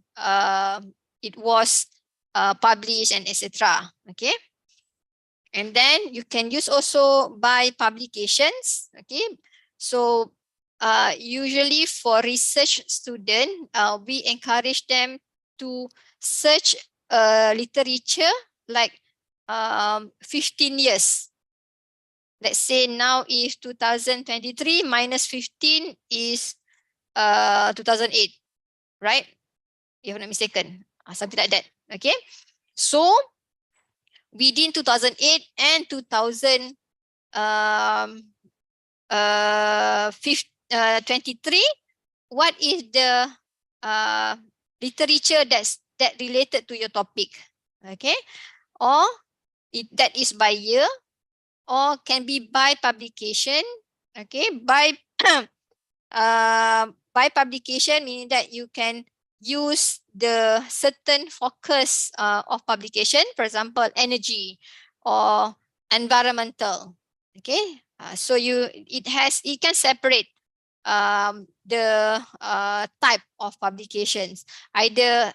it was published, and etc. Okay. And then you can use also by publications. Okay. So usually for research student, we encourage them to search literature like 15 years. Let's say now is 2023 minus 15 is 2008, right? If I'm not mistaken, something like that. Okay. So within 2008 and 2023, what is the literature that related to your topic? Okay, or that is by year, or can be by publication. Okay, by publication meaning that you can use the certain focus of publication, for example, energy or environmental. Okay, so it can separate the type of publications, either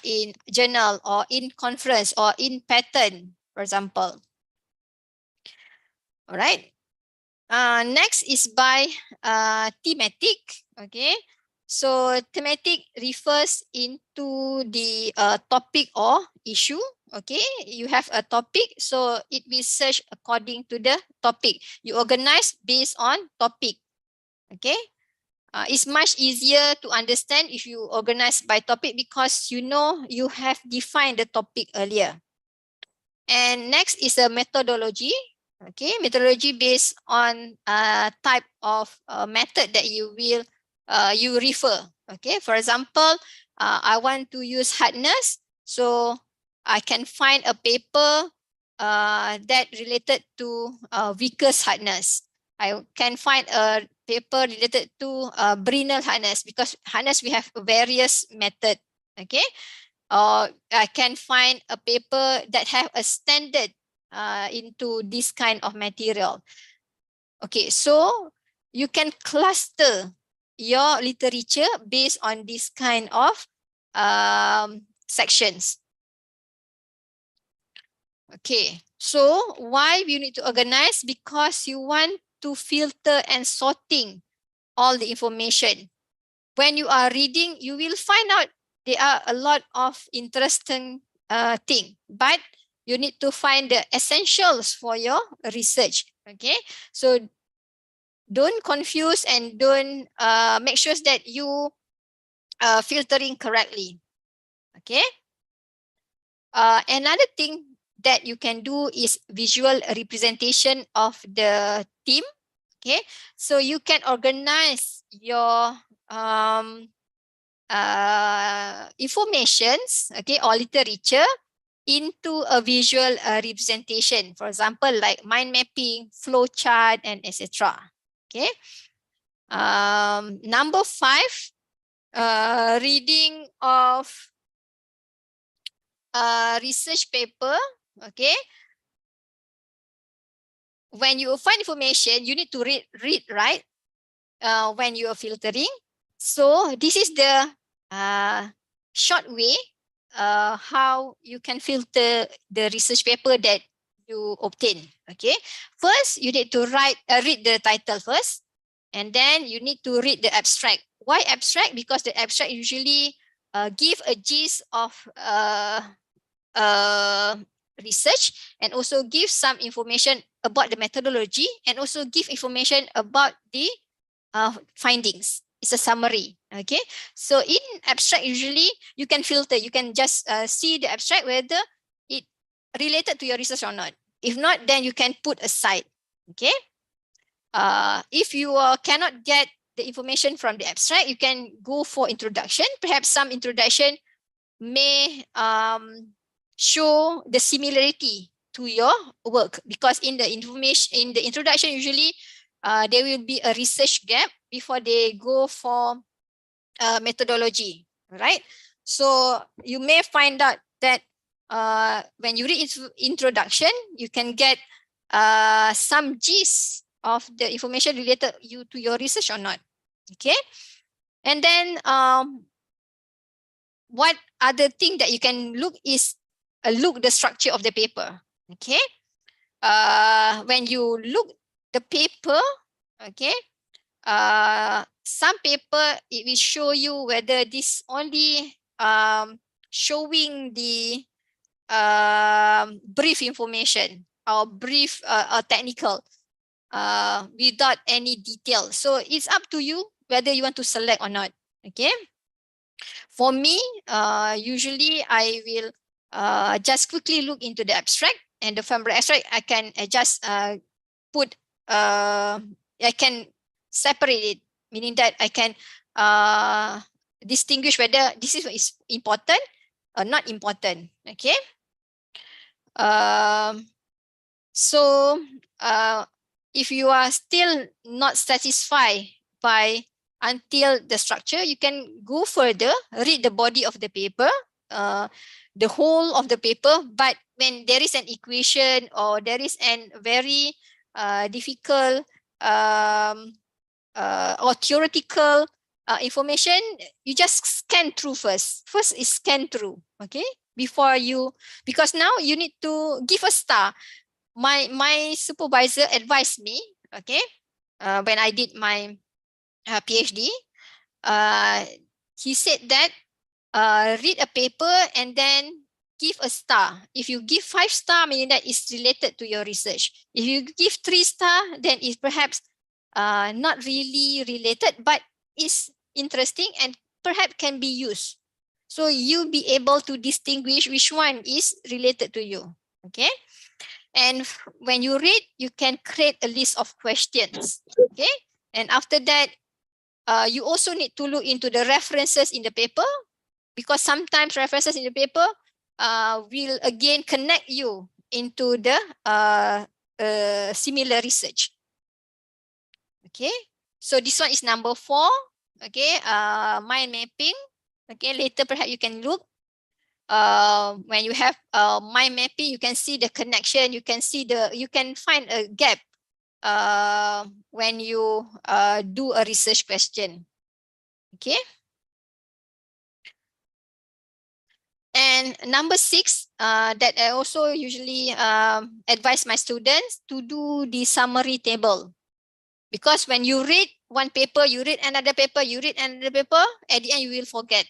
in journal or in conference or in patent, for example. All right. Next is by thematic. Okay, so thematic refers into the topic or issue. Okay, you have a topic, so it will search according to the topic. You organize based on topic. Okay, it's much easier to understand if you organize by topic, because you know you have defined the topic earlier. And next is a methodology. Okay, methodology based on type of method that you will you refer. Okay, for example, I want to use hardness, so I can find a paper that related to viscous hardness. I can find a paper related to Brinell hardness, because hardness we have various method. Okay, or I can find a paper that have a standard into this kind of material. Okay, so you can cluster your literature based on this kind of sections. Okay, so why you need to organize? Because you want to filter and sorting all the information. When you are reading, you will find out there are a lot of interesting things, but you need to find the essentials for your research. Okay, so don't confuse and don't make sure that you filtering correctly. Okay. Another thing that you can do is visual representation of the team. Okay, so you can organize your informations, okay, or literature into a visual representation. For example, like mind mapping, flow chart, and etc. Okay. Number 5, reading of research paper. Okay. When you find information, you need to read, right? When you are filtering. So this is the short way how you can filter the research paper that you obtain. Okay. First, you need to read the title first, and then you need to read the abstract. Why abstract? Because the abstract usually give a gist of research, and also give some information about the methodology, and also give information about the findings. It's a summary. Okay, so in abstract, usually you can filter. You can just see the abstract whether it related to your research or not. If not, then you can put aside. Okay. If you cannot get the information from the abstract, you can go for introduction. Perhaps some introduction may show the similarity to your work, because in the information, in the introduction, usually there will be a research gap before they go for methodology, right? So you may find out that when you read introduction, you can get some gist of the information related to your research or not. Okay, and then what other thing that you can look is look the structure of the paper. Okay, when you look the paper, okay, some paper, it will show you whether this only showing the brief information or brief technical without any detail. So it's up to you whether you want to select or not. Okay. For me, usually I will just quickly look into the abstract, and from the abstract I can just put I can separate it, meaning that I can distinguish whether this is important or not important. Okay. So if you are still not satisfied by until the structure, you can go further, read the body of the paper, the whole of the paper. But when there is an equation or there is a very difficult or theoretical information, you just scan through first. First is scan through, okay? Before you, because now you need to give a star. My supervisor advised me, okay, when I did my PhD, he said that read a paper and then give a star. If you give 5 stars, meaning that it's related to your research. If you give 3 stars, then it's perhaps not really related, but is interesting and perhaps can be used. So you'll be able to distinguish which one is related to you. Okay. And when you read, you can create a list of questions. Okay. And after that, you also need to look into the references in the paper, because sometimes references in the paper will again connect you into the similar research. Okay, so this one is number 4. Okay, mind mapping. Okay, later perhaps you can look. When you have mind mapping, you can see the connection. You can see you can find a gap when you do a research question. Okay. And number 6, that I also usually advise my students to do the summary table. Because when you read one paper, you read another paper, you read another paper, at the end you will forget.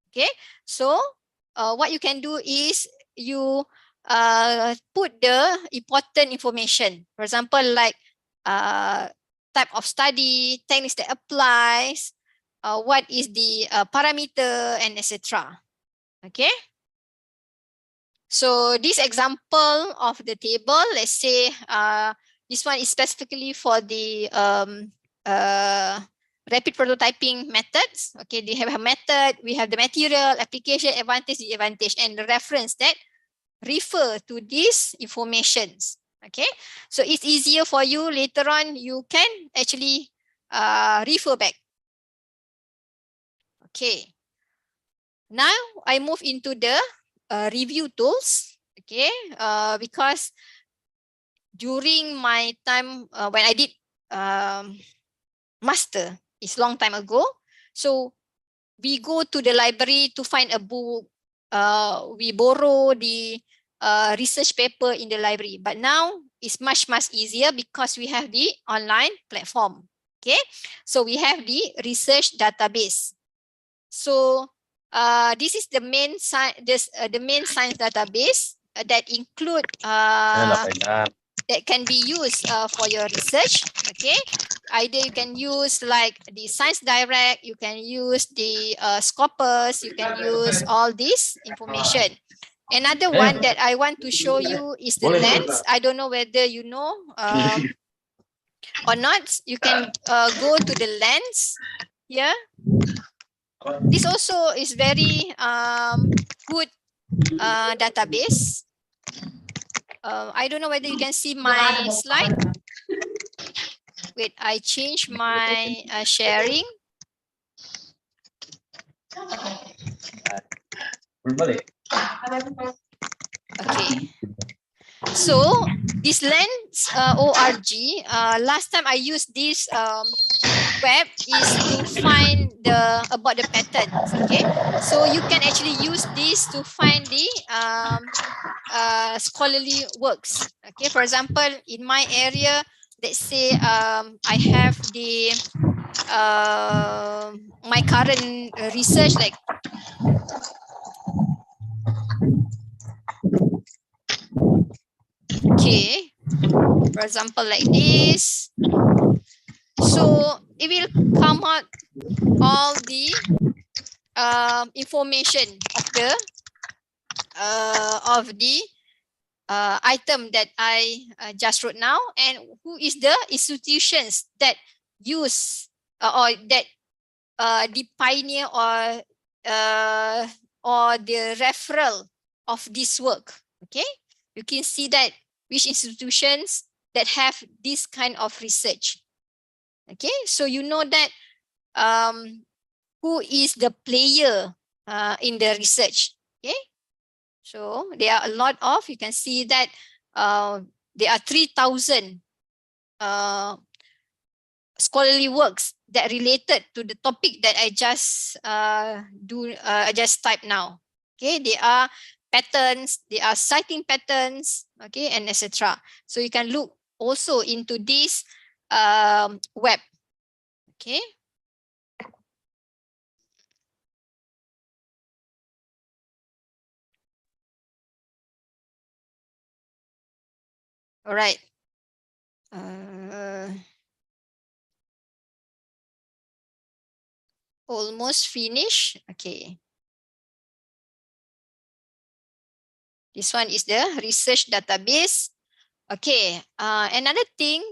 Okay, so what you can do is you put the important information. For example, like type of study, techniques that applies, what is the parameter, and etc. Okay. So this example of the table, let's say this one is specifically for the rapid prototyping methods. Okay, they have a method, we have the material, application, advantage, disadvantage, and the reference that refer to these informations. Okay, so it's easier for you later on, you can actually refer back. Okay, now I move into the review tools. Okay, because during my time when I did master, it's long time ago. So we go to the library to find a book. We borrow the research paper in the library. But now it's much easier because we have the online platform. Okay, so we have the research database. So this is the main science database that include that can be used for your research. Okay, either you can use like the Science Direct, you can use the Scopus, you can use all this information. Another one that I want to show you is the lens. I don't know whether you know or not. You can go to the lens here. This also is very good database. I don't know whether you can see my slide. Wait, I change my sharing. Okay. So this lens org, last time I used this web is to find about the patterns. Okay, so you can actually use this to find the scholarly works. Okay, for example, in my area, let's say I have the my current research, like okay, for example, like this. So it will come out all the information of the item that I just wrote now, and who is the institutions that use or that the pioneer or the referral of this work. Okay, you can see that which institutions that have this kind of research. Okay, so you know that who is the player in the research. Okay, so there are a lot of, you can see that there are 3,000 scholarly works that related to the topic that I just I just type now. Okay, there are patterns, there are citing patterns, okay, and etc. So you can look also into this web. Okay. All right. Almost finished. Okay. This one is the research database. Okay. Another thing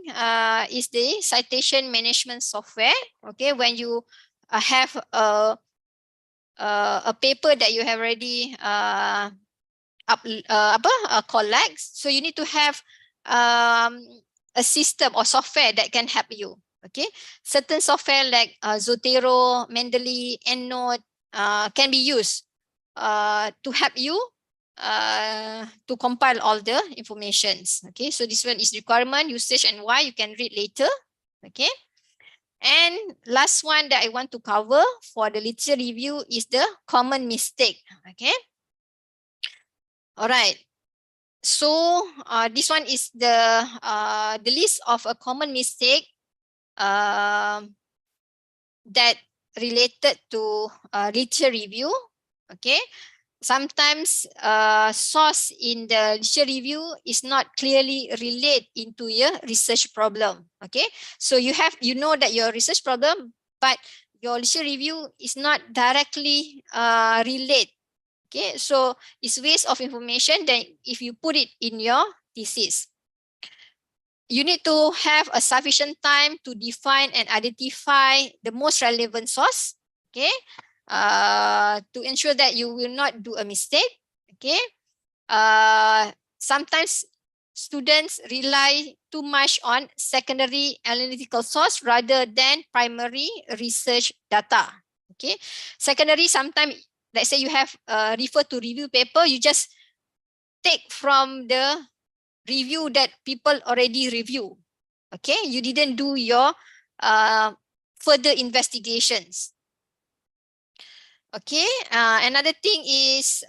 is the citation management software. Okay. When you have a paper that you have already collect, so you need to have a system or software that can help you. Okay, certain software like Zotero, Mendeley, EndNote can be used to help you to compile all the informations. Okay, so this one is requirement, usage, and why, you can read later. Okay, and last one that I want to cover for the literature review is the common mistake. Okay, all right. So this one is the list of a common mistake that related to literature review. Okay, sometimes source in the literature review is not clearly relate into your research problem. Okay, so you know that your research problem, but your literature review is not directly relate Okay, so it's waste of information then if you put it in your thesis. You need to have a sufficient time to define and identify the most relevant source, okay, to ensure that you will not do a mistake, okay. Sometimes students rely too much on secondary analytical source rather than primary research data, okay. Secondary, sometimes, let's say you have refer to review paper, you just take from the review that people already review. Okay, you didn't do your further investigations. Okay, another thing is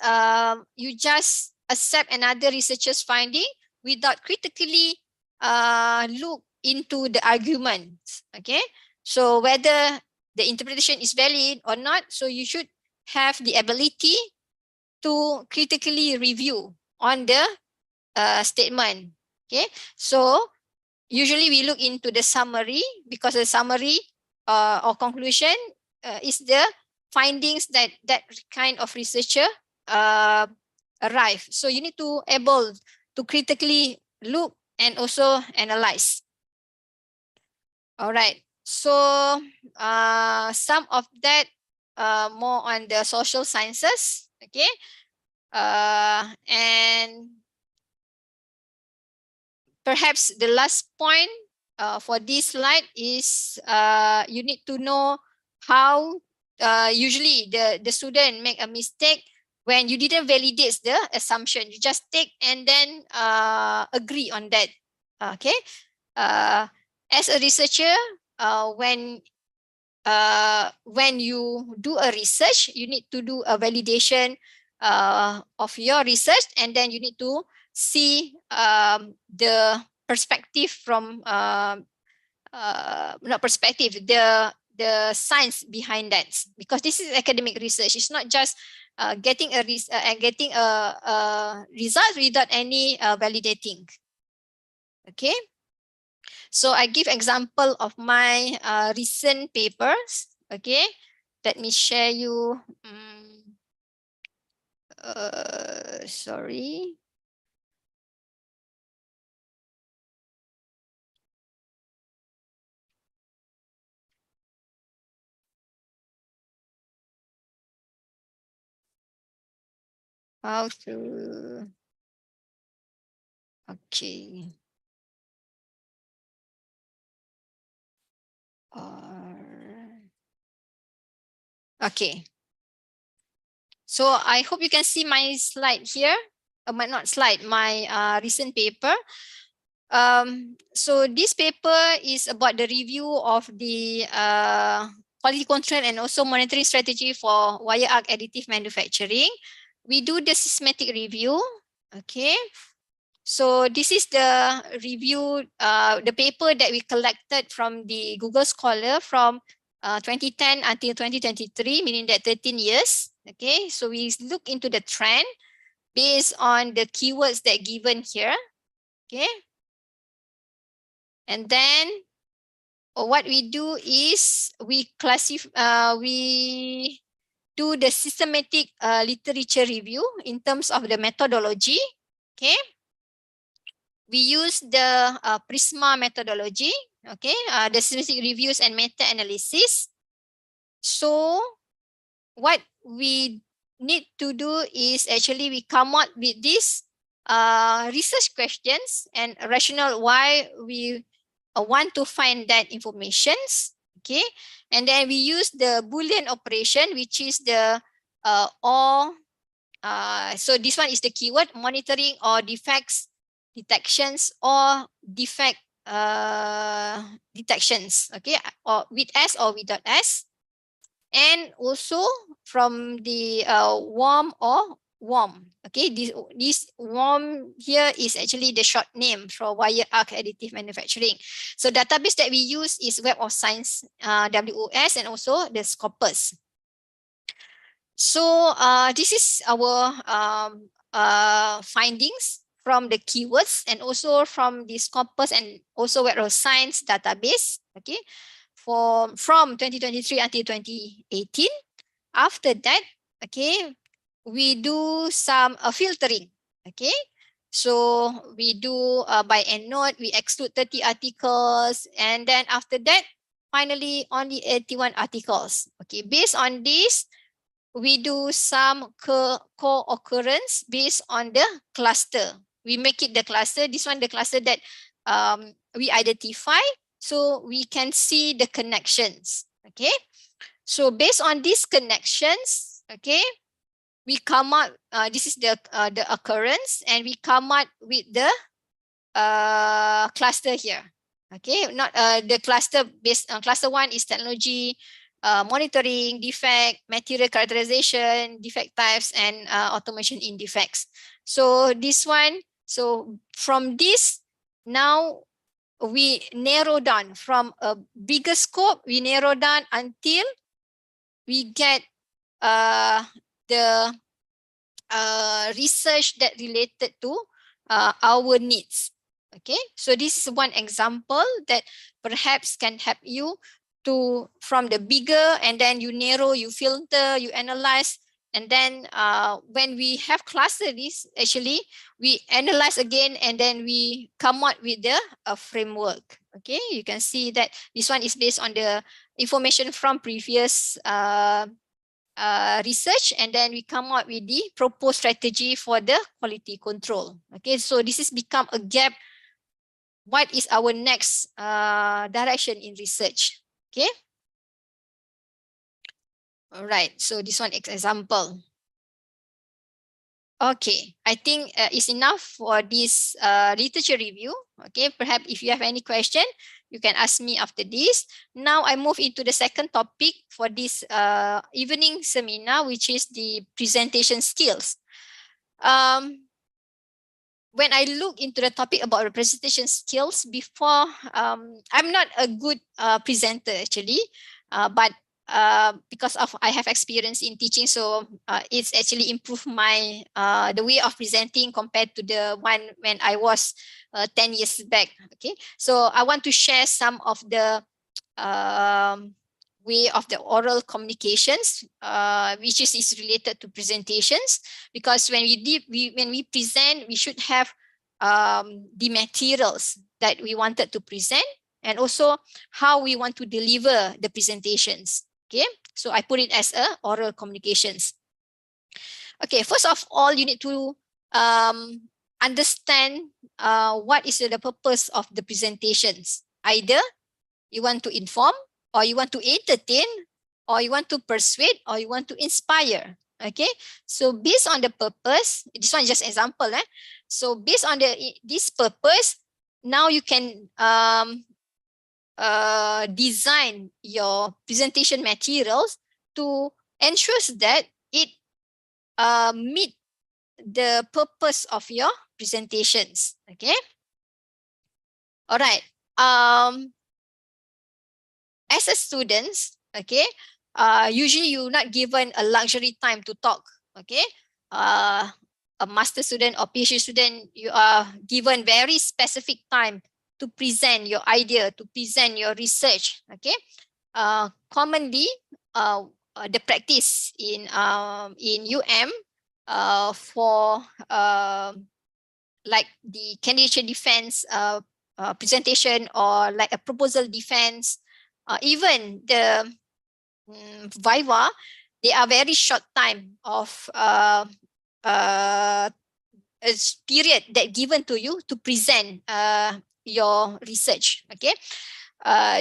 you just accept another researcher's finding without critically look into the arguments. Okay, so whether the interpretation is valid or not, so you should have the ability to critically review on the statement. Okay, so usually we look into the summary because the summary or conclusion is the findings that kind of researcher arrive. So you need to able to critically look and also analyze. All right. So some of that more on the social sciences. Okay. And perhaps the last point for this slide is you need to know how usually the student make a mistake when you didn't validate the assumption. You just take and then agree on that. Okay. As a researcher, when you do a research, you need to do a validation of your research, and then you need to see the perspective from not perspective, the science behind that, because this is academic research. It's not just getting a result without any validating. Okay, so I give example of my recent papers. Okay, let me share you. Sorry. How to, okay. Okay. So I hope you can see my slide here. Not slide, my recent paper. So this paper is about the review of the quality control and also monitoring strategy for wire arc additive manufacturing. We do the systematic review. Okay. So this is the review, the paper that we collected from the Google Scholar from 2010 until 2023, meaning that 13 years. Okay, so we look into the trend based on the keywords that given here. Okay. And then what we do is we do the systematic literature review in terms of the methodology. Okay. We use the Prisma methodology. Okay. The systematic reviews and meta-analysis. So what we need to do is actually we come up with these research questions and rationale why we want to find that informations. Okay, and then we use the Boolean operation, which is the so this one is the keyword monitoring or defects detections or defect detections. Okay, or with S or without S. And also from the WOM or WOM. Okay, this WOM here is actually the short name for wire arc additive manufacturing. So database that we use is Web of Science, WOS, and also the Scopus. So this is our findings from the keywords and also from the Scopus and also Web of Science database. Okay, from 2023 until 2018. After that, okay, we do some filtering. Okay. So we do by EndNote, we exclude 30 articles. And then after that, finally, only 81 articles. Okay. Based on this, we do some co-occurrence based on the cluster. We make it the cluster. This one, the cluster that we identify. So we can see the connections. Okay. So based on these connections, okay, we come up, this is the occurrence, and we come up with the cluster here. Okay, not the cluster based on cluster 1 is technology, monitoring, defect, material characterization, defect types, and automation in defects. So this one, so from this, now we narrow down from a bigger scope, we narrow down until we get the research that related to our needs. Okay, so this is one example that perhaps can help you to from the bigger, and then you narrow, you filter, you analyze, and then when we have clustered this, actually we analyze again, and then we come up with the framework. Okay, you can see that this one is based on the information from previous research, and then we come up with the proposed strategy for the quality control. Okay, so this has become a gap. What is our next direction in research? Okay. All right, so this one example. Okay, I think it's enough for this literature review. Okay, perhaps if you have any question, you can ask me after this. Now I move into the second topic for this evening seminar, which is the presentation skills. When I look into the topic about presentation skills before, I'm not a good presenter actually, but because of I have experience in teaching, so it's actually improved my the way of presenting compared to the one when I was 10 years back. Okay, so I want to share some of the way of the oral communications, which is related to presentations, because when we present, we should have the materials that we wanted to present, and also how we want to deliver the presentations. Okay, so I put it as a oral communications. Okay, first of all, you need to understand what is the purpose of the presentations. Either you want to inform, or you want to entertain, or you want to persuade, or you want to inspire. Okay, so based on the purpose, this one is just example. So based on this purpose, now you can design your presentation materials to ensure that it meet the purpose of your presentations. Okay. All right. As a student, okay, usually you're not given a luxury time to talk. Okay. A master student or PhD student, you are given very specific time to present your idea, to present your research. Okay. Commonly, the practice in UM for like the candidate defense presentation, or like a proposal defense, even the Viva, they are very short time of a period that given to you to present your research. Okay.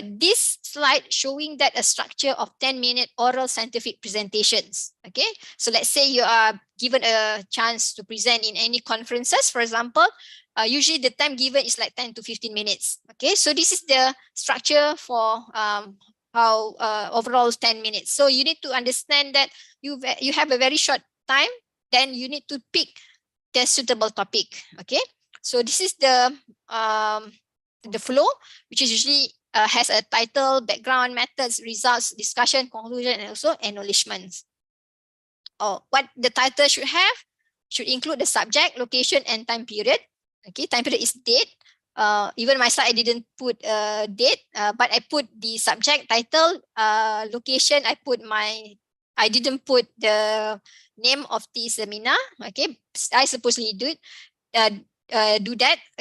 This slide showing that a structure of 10-minute oral scientific presentations. Okay, so let's say you are given a chance to present in any conferences, for example, usually the time given is like 10 to 15 minutes. Okay, so this is the structure for how overall 10 minutes. So you need to understand that you have a very short time, then you need to pick the suitable topic. Okay, so this is the flow, which is usually has a title, background, methods, results, discussion, conclusion, and also acknowledgements. What the title should have should include the subject, location, and time period. Okay, time period is date. Even my slide I didn't put date, but I put the subject, title, location. I put my I didn't put the name of the seminar. Okay, I supposedly do that.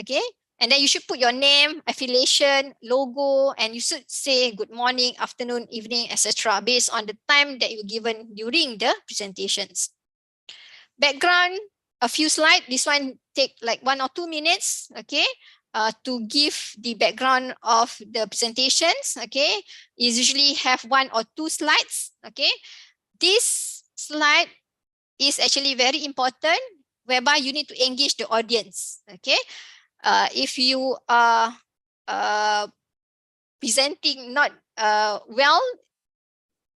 Okay, and then you should put your name, affiliation, logo, and you should say good morning, afternoon, evening, etc. based on the time that you given during the presentations. Background, a few slides. This one take like 1 or 2 minutes. Okay. To give the background of the presentations, okay, is usually have 1 or 2 slides. Okay, this slide is actually very important, whereby you need to engage the audience. Okay, if you are presenting not well,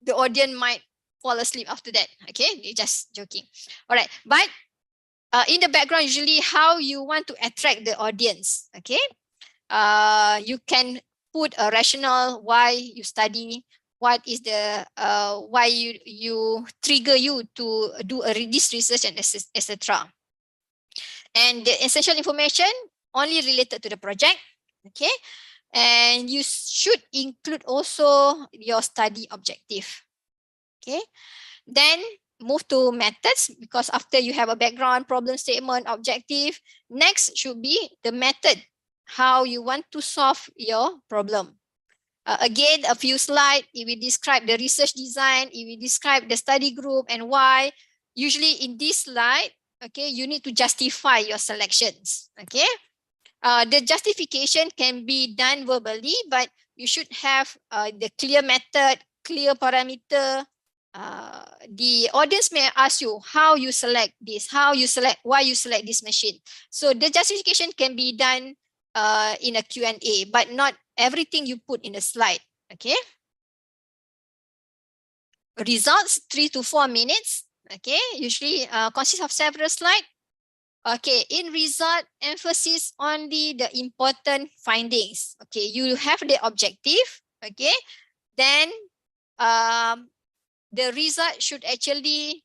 the audience might fall asleep after that. Okay, just joking. All right, but in the background, usually how you want to attract the audience. Okay, you can put a rationale why you study, what is the why you trigger you to do this research and etc. And the essential information only related to the project. Okay, and you should include also your study objective. Okay, then move to methods, because after you have a background, problem statement, objective, next should be the method, how you want to solve your problem. Again, a few slides, it will describe the research design, it will describe the study group and why. Usually in this slide, okay, you need to justify your selections. Okay, the justification can be done verbally, but you should have the clear method, clear parameter. The audience may ask you how you select this, why you select this machine. So the justification can be done in a Q&A, but not everything you put in the slide. Okay. Results 3 to 4 minutes. Okay, usually consists of several slides. Okay, in result, emphasis on the important findings. Okay, you have the objective. Okay, then the result should actually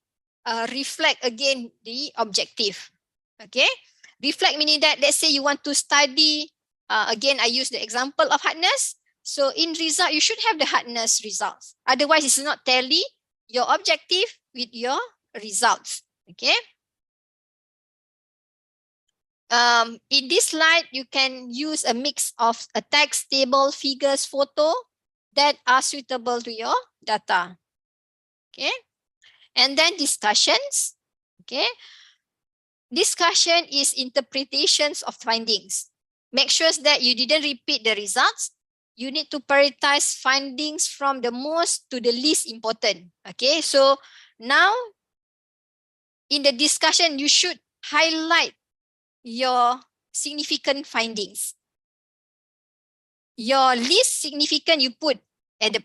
reflect again the objective. Okay, reflect meaning that, let's say you want to study, again, I use the example of hardness. So in result, you should have the hardness results. Otherwise, it's not tally your objective with your results. Okay. In this slide, you can use a mix of a text, table, figures, photo that are suitable to your data. Okay. And then discussions. Okay. Discussion is interpretations of findings. Make sure that you didn't repeat the results. You need to prioritize findings from the most to the least important. Okay. So now in the discussion, you should highlight your significant findings. Your least significant you put at the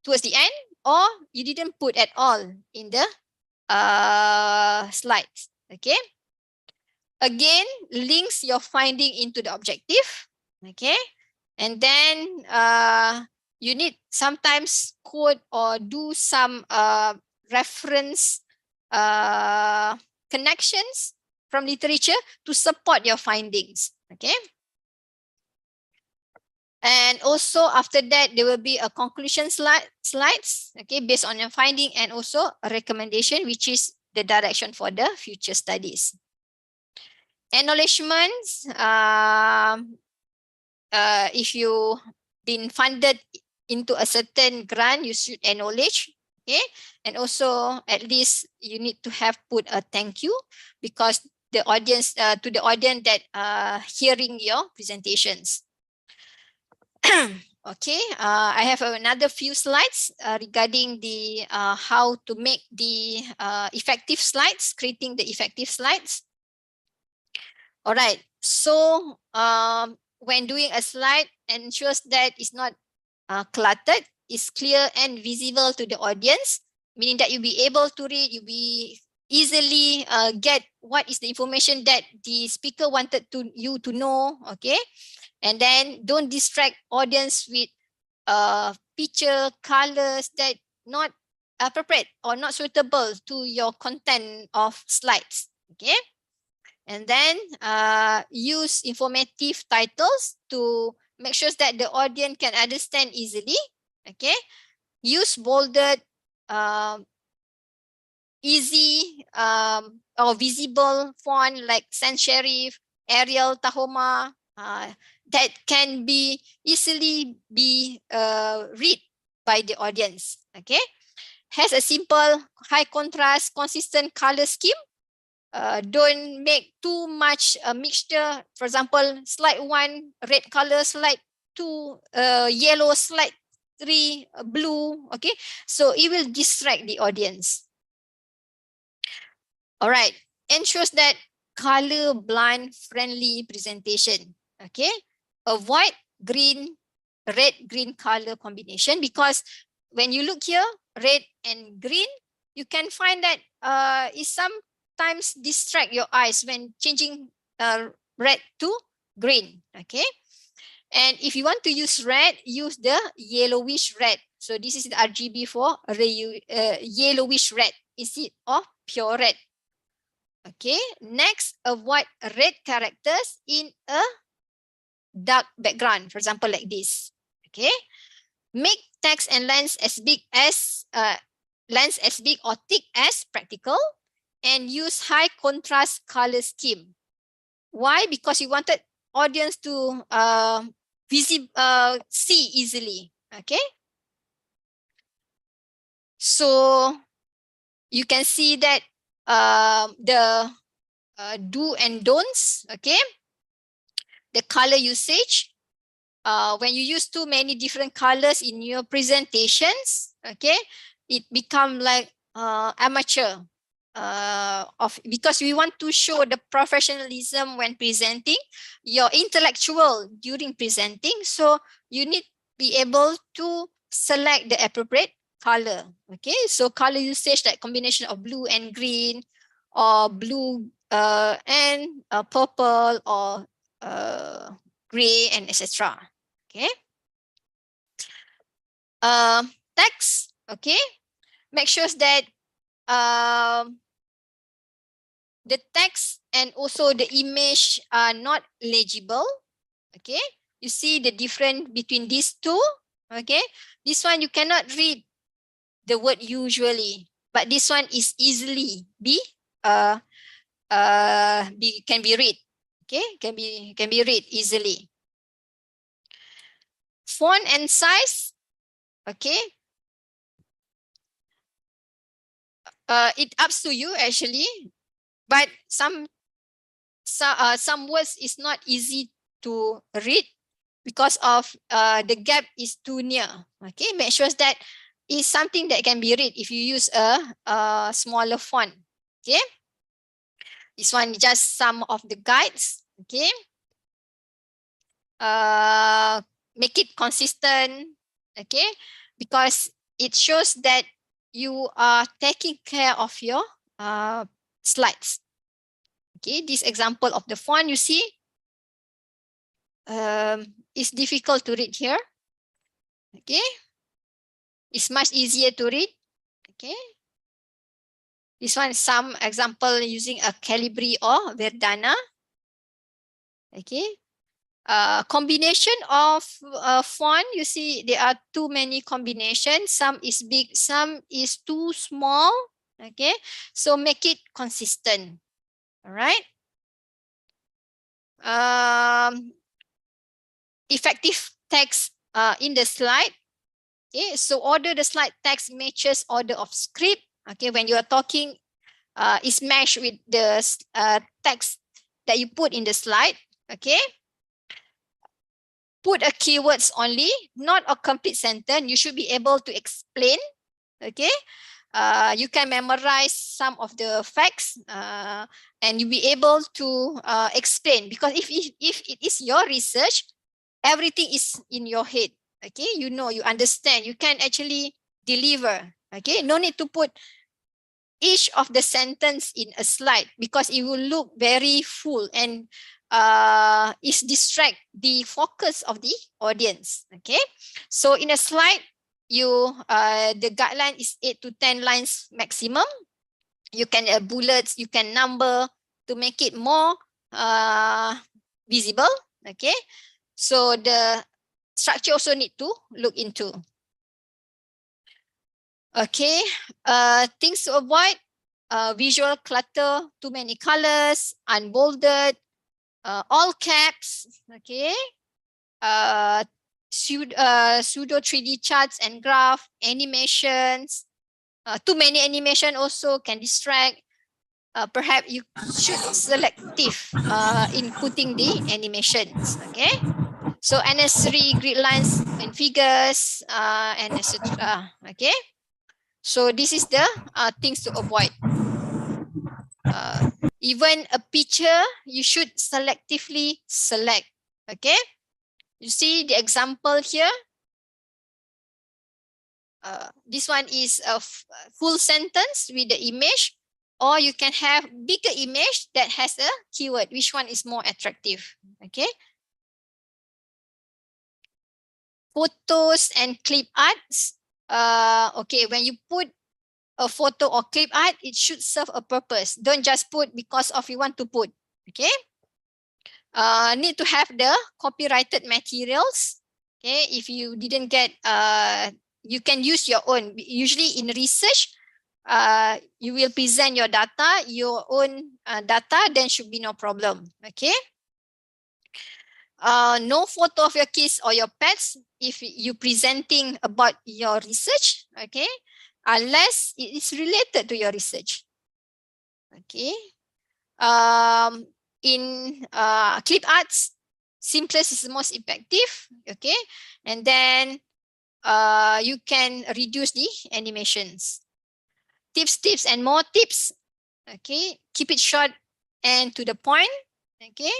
towards the end, or you didn't put at all in the slides. Okay. Again, links your finding into the objective. Okay. And then you need sometimes quote or do some reference connections from literature to support your findings. Okay. And also after that, there will be a conclusion slides, okay, based on your finding, and also a recommendation, which is the direction for the future studies. Acknowledgements, if you been funded into a certain grant, you should acknowledge. Okay, and also at least you need to have put a thank you, because the audience, to the audience that hearing your presentations. Okay, I have another few slides regarding the how to make the effective slides, creating the effective slides. All right, so when doing a slide, ensures that it's not cluttered, it's clear and visible to the audience, meaning that you'll be able to read, you'll be easily get what is the information that the speaker wanted you to know. Okay. And then don't distract audience with picture, colors that not appropriate or not suitable to your content of slides. Okay. And then use informative titles to make sure that the audience can understand easily. Okay. Use bolded easy or visible font like sans serif, Arial, Tahoma, that can be easily be read by the audience. Okay, has a simple, high contrast, consistent color scheme. Don't make too much mixture. For example, slide 1 red color, slide 2 yellow, slide 3 blue. Okay, so it will distract the audience. All right, ensures that color blind friendly presentation. Okay, avoid red green color combination, because when you look here, red and green, you can find that it sometimes distract your eyes when changing red to green. Okay, and if you want to use red, use the yellowish red. So this is the RGB for yellowish red instead of pure red. Okay, next, avoid red characters in a dark background, for example, like this. Okay, make text and lens as big or thick as practical, and use high contrast color scheme. Why? Because you wanted audience to see easily. Okay, so you can see that the do and don'ts. Okay, the color usage. When you use too many different colors in your presentations, okay, it become like amateur. Because we want to show the professionalism when presenting, your intellectual during presenting. So you need to be able to select the appropriate color. Okay, so color usage, like combination of blue and green, or blue and purple, or gray, and etc. Okay. Text. Okay. Make sure that the text and also the image are not legible. Okay, you see the difference between these two. Okay, this one you cannot read the word usually, but this one is easily can be read. Okay, can be read easily. Font and size. Okay, it up to you actually, but some words is not easy to read because of the gap is too near. Okay, make sure that is something that can be read if you use a smaller font. Okay, this one is just some of the guides. Okay, make it consistent. Okay, because it shows that you are taking care of your slides. Okay, this example of the font you see is difficult to read here. Okay, it's much easier to read. Okay, this one is some example using a Calibri or Verdana. Okay, combination of font, you see there are too many combinations. Some is big, some is too small. Okay, so make it consistent. All right. Effective text in the slide. Okay, so order the slide text matches order of script. Okay, when you are talking, is matched with the text that you put in the slide. Okay, put a keywords only, not a complete sentence. You should be able to explain. Okay, you can memorize some of the facts and you'll be able to explain, because if it is your research, everything is in your head. Okay, you know, you understand, you can actually deliver. Okay, no need to put each of the sentence in a slide, because it will look very full and is distract the focus of the audience. Okay, so in a slide, you the guideline is 8 to 10 lines maximum. You can bullets, you can number to make it more visible. Okay, so the structure also need to look into. Okay, things to avoid. visual clutter, too many colors, unbolded, all caps, okay, pseudo 3D charts and graph, animations, too many animation also can distract. Perhaps you should selective in putting the animations, okay? So unnecessary grid lines and figures and etc. Okay. So this is the things to avoid. Even a picture, you should selectively select. Okay. You see the example here. This one is a full sentence with the image, or you can have bigger image that has a keyword. Which one is more attractive? Okay. Photos and clip arts. Okay, when you put a photo or clip art, it should serve a purpose. Don't just put because of you want to put. Okay. Need to have the copyrighted materials. Okay, if you didn't get, you can use your own. Usually in research, you will present your data, your own data, then should be no problem. Okay. No photo of your kids or your pets if you presenting about your research. Okay, unless it is related to your research. Okay. In clip arts, simplest is the most effective. Okay, and then you can reduce the animations. Tips and more tips. Okay, keep it short and to the point. Okay,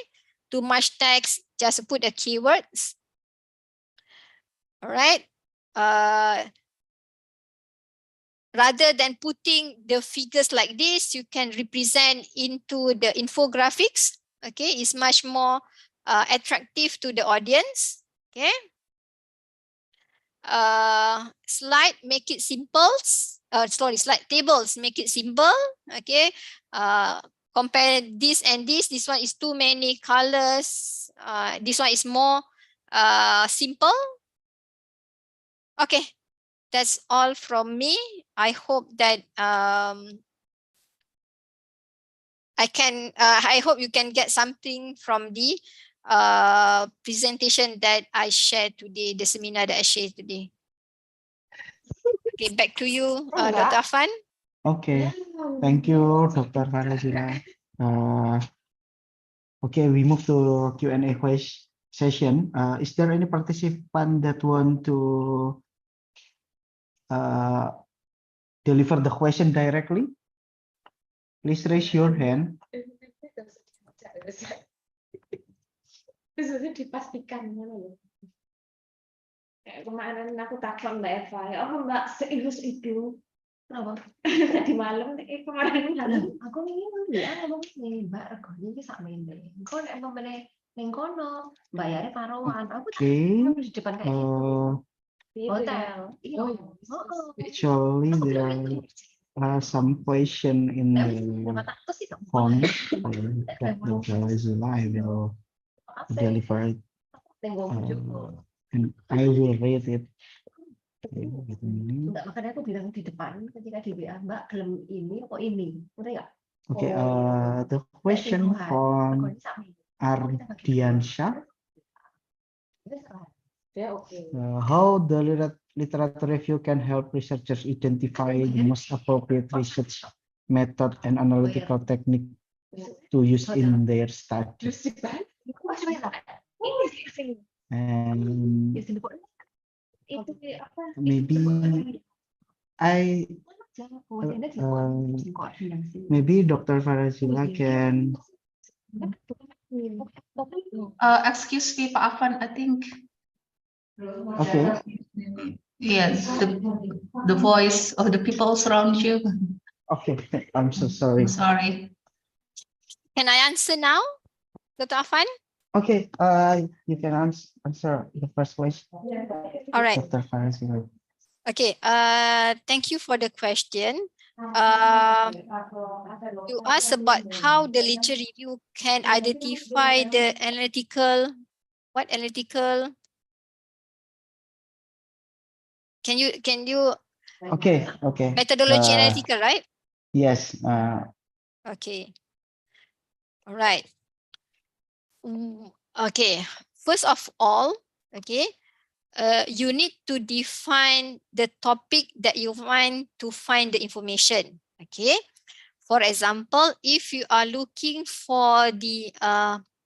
too much text, just put the keywords. All right. Rather than putting the figures like this, you can represent into the infographics. Okay, it's much more attractive to the audience. Okay. Slide, make it simple. Slide tables, make it simple. Okay. Compare this and this. This one is too many colors. This one is more simple. Okay. That's all from me. I hope that I hope you can get something from the presentation that I shared today, the seminar that I shared today. Okay, back to you, Dr. Afan. Okay, thank you, Dr. Farazila. Okay, we move to Q&A session. Is there any participant that want to deliver the question directly? Please raise your hand. Dipastikan loh. Kayak kemarin aku takut Mbak Eva, ya apa Mbak serius itu? Kenapa? Di malam kemarin malam aku ngomong nih Mbak regane iki sak mene. Engko nek memene ning kono bayare paroan. Aku di depan kayak gitu. Hotel. Iya. Actually, there are some question in the form that Dr. Farazila will deliver it. And I will read it. Enggak, makanya aku bilang di depan ketika di WA, Mbak, gelem ini apa ini? Ngerti enggak? Okay, the question from Ardiansyah. How the literature review can help researchers identify the most appropriate research method and analytical technique to use in their study. And maybe maybe Dr. Farazila can. Excuse me, Pak Afan, I think. Okay. Yes, the voice of the people surround you. Okay, I'm so sorry. Sorry. Can I answer now, Dr. Afan? Okay, you can answer the first question. All right. Dr. Farazila. Okay. Thank you for the question. You asked about how the literature review can identify the analytical. What analytical? Can you? Okay. Methodology analytical, right? Yes. Okay. All right. Okay. First of all, okay, you need to define the topic that you want to find the information. Okay. For example, if you are looking for the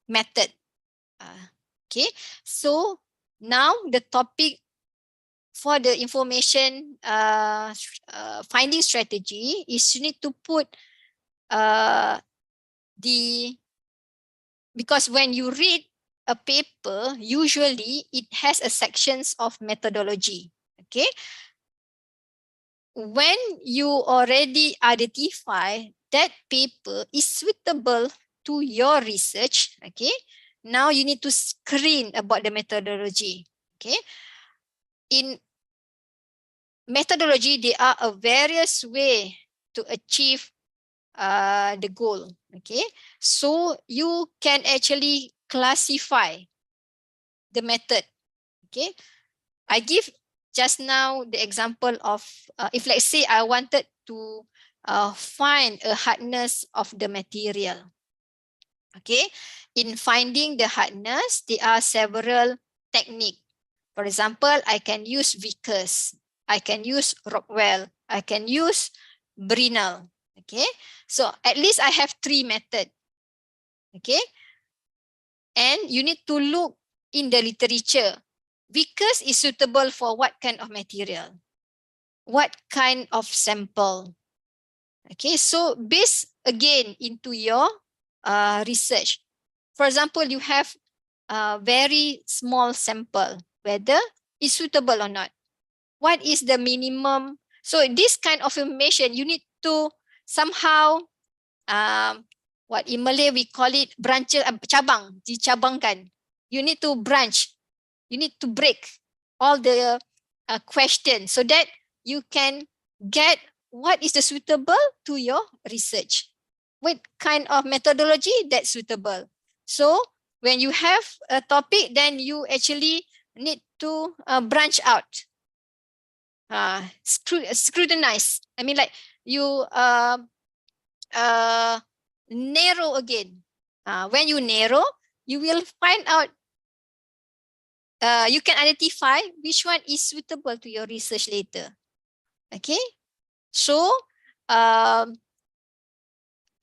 method, okay, so now the topic for the information finding strategy is you need to put because when you read a paper, usually it has a sections of methodology. Okay. When you already identify that paper is suitable to your research, okay, now you need to screen about the methodology. Okay. In methodology, there are a various way to achieve the goal. Okay. So you can actually classify the method. Okay. I give just now the example of if let's say I wanted to find a hardness of the material. Okay, in finding the hardness, there are several techniques. For example, I can use Vickers, I can use Rockwell, I can use Brinell. Okay, so at least I have 3 methods. Okay, and you need to look in the literature. Vickers is suitable for what kind of material? What kind of sample? Okay, so based again into your research. For example, you have a very small sample, whether it's suitable or not. What is the minimum? So this kind of information, you need to somehow, what in Malay we call it branch, cabang, dicabangkan. You need to branch. You need to break all the questions so that you can get what is the suitable to your research. What kind of methodology that's suitable. So when you have a topic, then you actually need to branch out. Scrutinize. I mean, like you narrow again. When you narrow, you will find out you can identify which one is suitable to your research later. Okay, so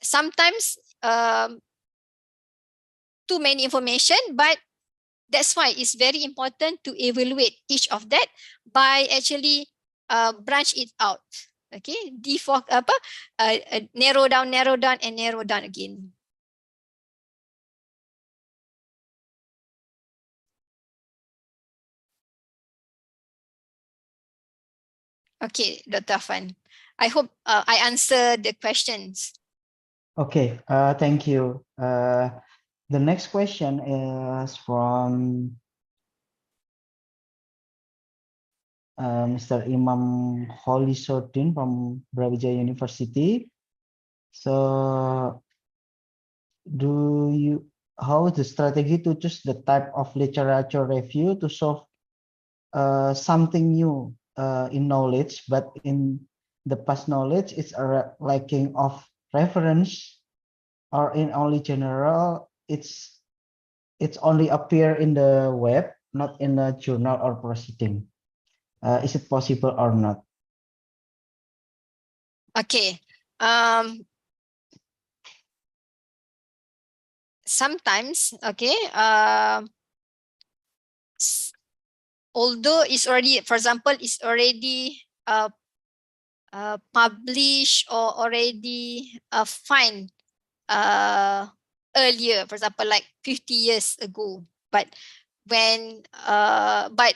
sometimes too many information, but that's why it's very important to evaluate each of that by actually branch it out. Okay, narrow down, and narrow down again. Okay, Dr. Afan. I hope I answered the questions. Okay, thank you. The next question is from Mr. Imam Holisodin from Brawijaya University. So, how is the strategy to choose the type of literature review to solve something new in knowledge, but in the past knowledge it's a lacking of reference, or in only general it's only appear in the web, not in a journal or proceeding. Is it possible or not? Okay. Sometimes, okay, although it's already, for example, it's already published or already found earlier, for example, like 50 years ago, but when but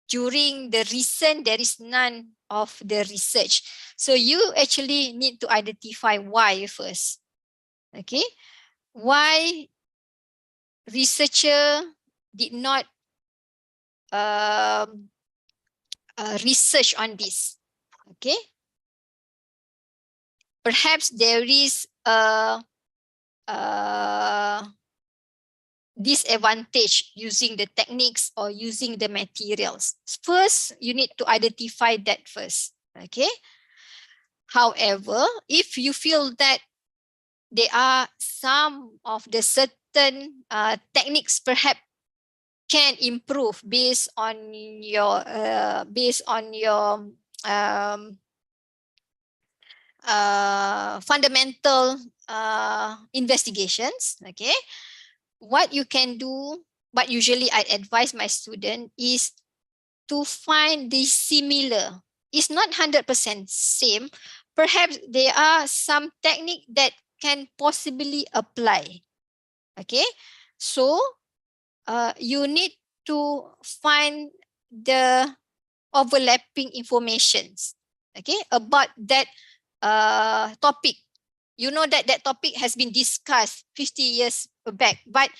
during the recent, there is none of the research. So you actually need to identify why first. Okay, why researcher did not research on this. Okay, perhaps there is a disadvantage using the techniques or using the materials. First, you need to identify that first. Okay. However, if you feel that there are some of the certain techniques perhaps can improve based on your fundamental investigations. Okay, what you can do, what usually I advise my student is to find the similar. It's not 100% same. Perhaps there are some technique that can possibly apply. Okay, so you need to find the overlapping informations, okay, about that topic. You know that that topic has been discussed 50 years back, but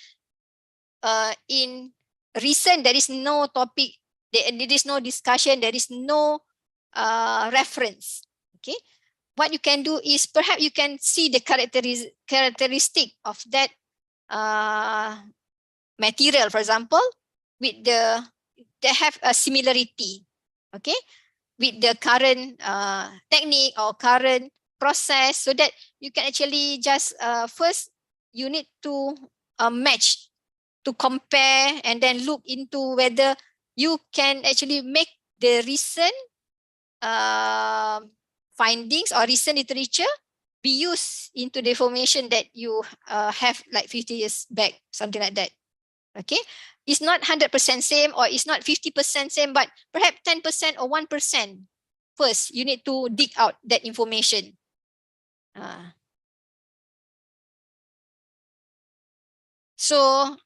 in recent there is no topic, there is no discussion, there is no reference. Okay, what you can do is perhaps you can see the characteristic of that material, for example, with they have a similarity, okay, with the current technique or current process, so that you can actually just first you need to match, to compare, and then look into whether you can actually make the recent findings or recent literature be used into the information that you have like 50 years back, something like that. Okay, it's not 100% same, or it's not 50% same, but perhaps 10% or 1%. First, you need to dig out that information. So,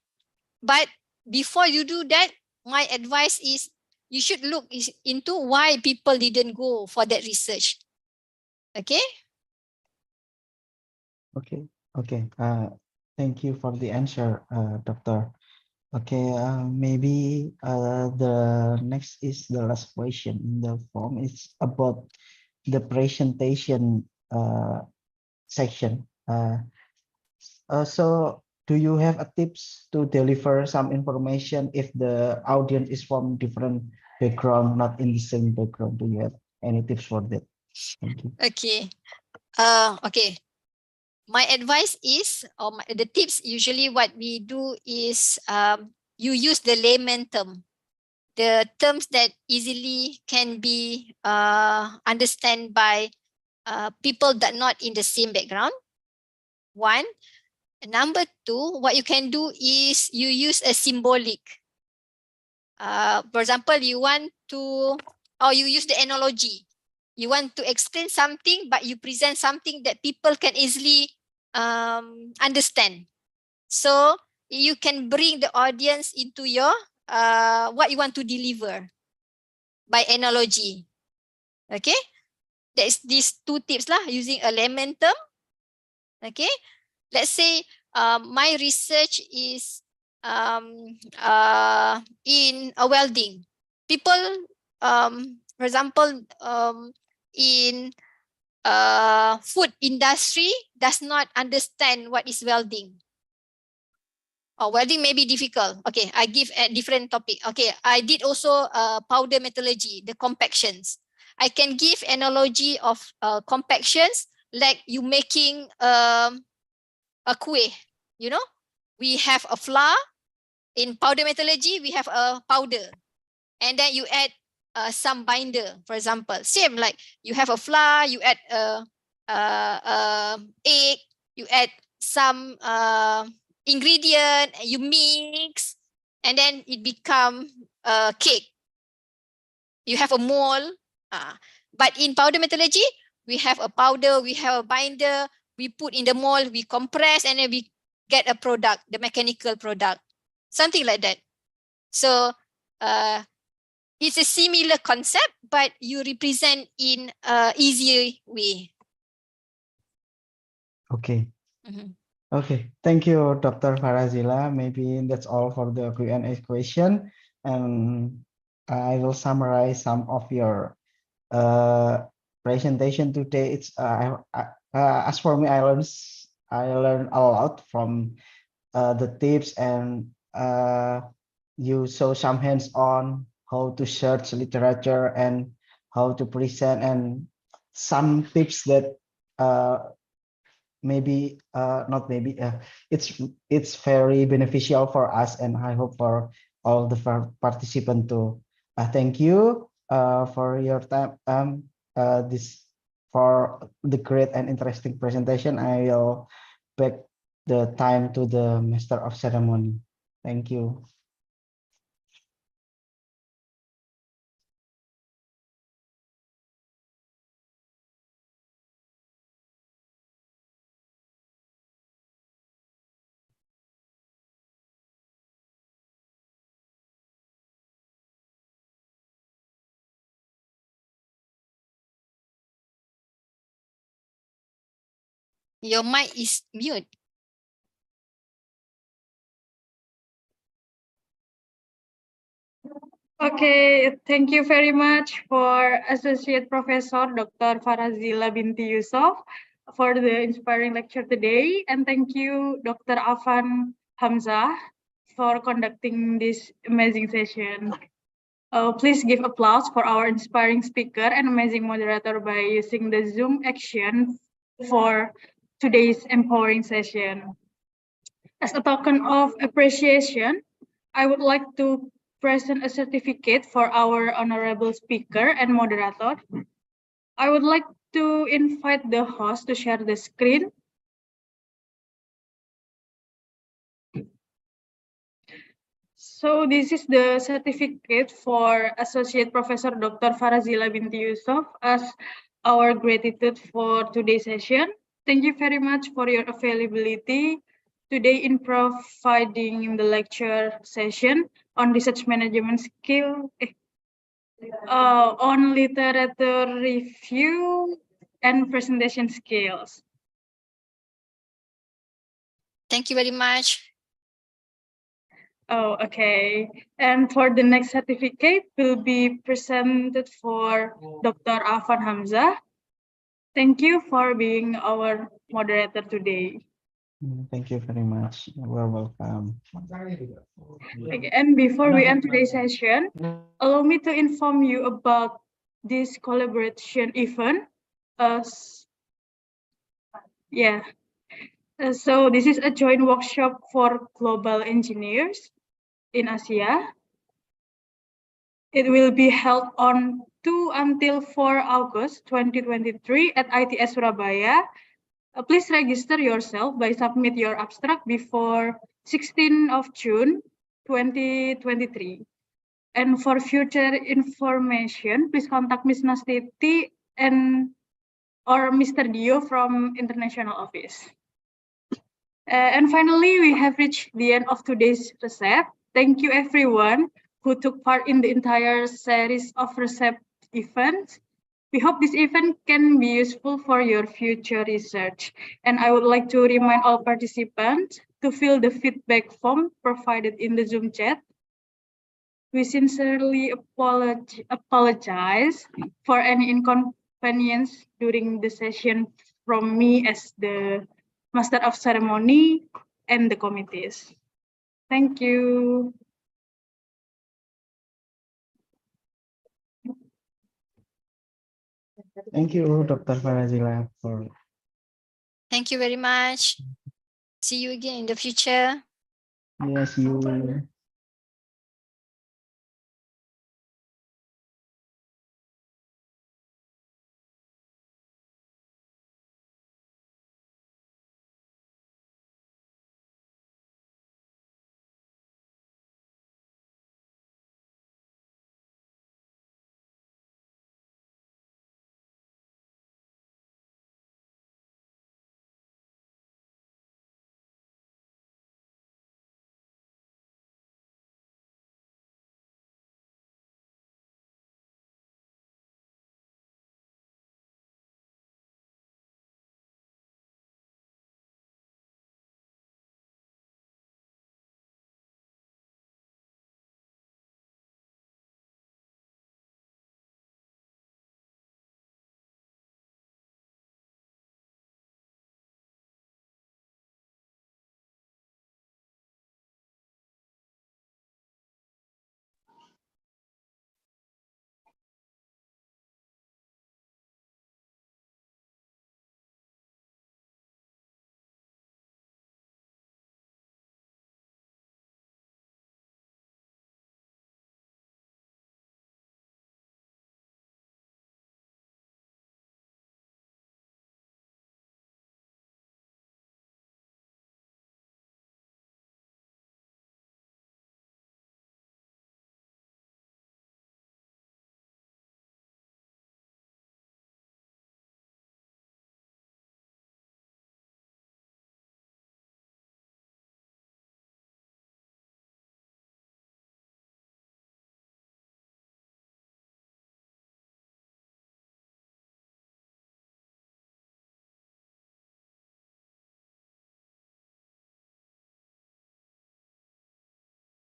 but before you do that, my advice is you should look into why people didn't go for that research. Okay? Okay. Okay. Thank you for the answer, Doctor. Okay. Maybe the next is the last question in the form. It's about the presentation section. So do you have a tips to deliver some information if the audience is from different background, not in the same background? Do you have any tips for that? Thank you. Okay. Okay. My advice is, or the tips, usually what we do is you use the layman term, the terms that easily can be understand by people that not in the same background. One. Number two, what you can do is you use a symbolic. For example, you want to, or you use the analogy. You want to explain something, but you present something that people can easily understand. So you can bring the audience into your what you want to deliver by analogy. Okay, that's these two tips lah, using a layman term. Okay, let's say my research is in a welding. People, for example, in food industry does not understand what is welding. Or welding may be difficult. Okay, I give a different topic. Okay, I did also powder metallurgy, the compactions. I can give analogy of compactions like you making a kueh. You know, we have a flour. In powder metallurgy, we have a powder, and then you add some binder, for example. Same like you have a flour, you add egg, you add some ingredient, you mix, and then it become a cake. You have a mold. But in powder metallurgy, we have a powder, we have a binder, we put in the mold, we compress, and then we get a product, the mechanical product, something like that. So it's a similar concept, but you represent in an easier way. Okay. Okay. Thank you, Dr. Farazila. Maybe that's all for the Q&A question. And I will summarize some of your presentation today. It's as for me, I learned a lot from the tips, and you show some hands-on how to search literature and how to present, and some tips that maybe not maybe it's very beneficial for us, and I hope for all the participants to thank you for your time, this for the great and interesting presentation. I will back the time to the Master of Ceremony. Thank you. Your mic is mute. Okay, thank you very much for Associate Professor Dr. Farazila Binti Yusuf for the inspiring lecture today. And thank you, Dr. Afan Hamzah, for conducting this amazing session. Please give applause for our inspiring speaker and amazing moderator by using the Zoom action for today's empowering session. As a token of appreciation, I would like to present a certificate for our honorable speaker and moderator. I would like to invite the host to share the screen. So this is the certificate for Associate Professor Dr. Farazila Binti Yusuf as our gratitude for today's session. Thank you very much for your availability today in providing the lecture session on research management skill, on literature review and presentation skills. Thank you very much. Oh, okay. And for the next certificate will be presented for Dr. Afan Hamzah. Thank you for being our moderator today. Thank you very much. You're welcome. Okay, and before we end today's session, allow me to inform you about this collaboration event. So this is a joint workshop for global engineers in Asia. It will be held on 2 until 4 August 2023 at ITS Surabaya. Please register yourself by submit your abstract before 16 of June 2023. And for future information, please contact Ms. Nastiti or Mr. Dio from International Office. And finally, we have reached the end of today's R2SEP. Thank you everyone who took part in the entire series of R2SEP events. We hope this event can be useful for your future research. And I would like to remind all participants to fill the feedback form provided in the Zoom chat. We sincerely apologize for any inconvenience during the session from me as the Master of Ceremony and the committees. Thank you. Thank you, Dr. Farazila. Thank you very much. See you again in the future. Yes, you.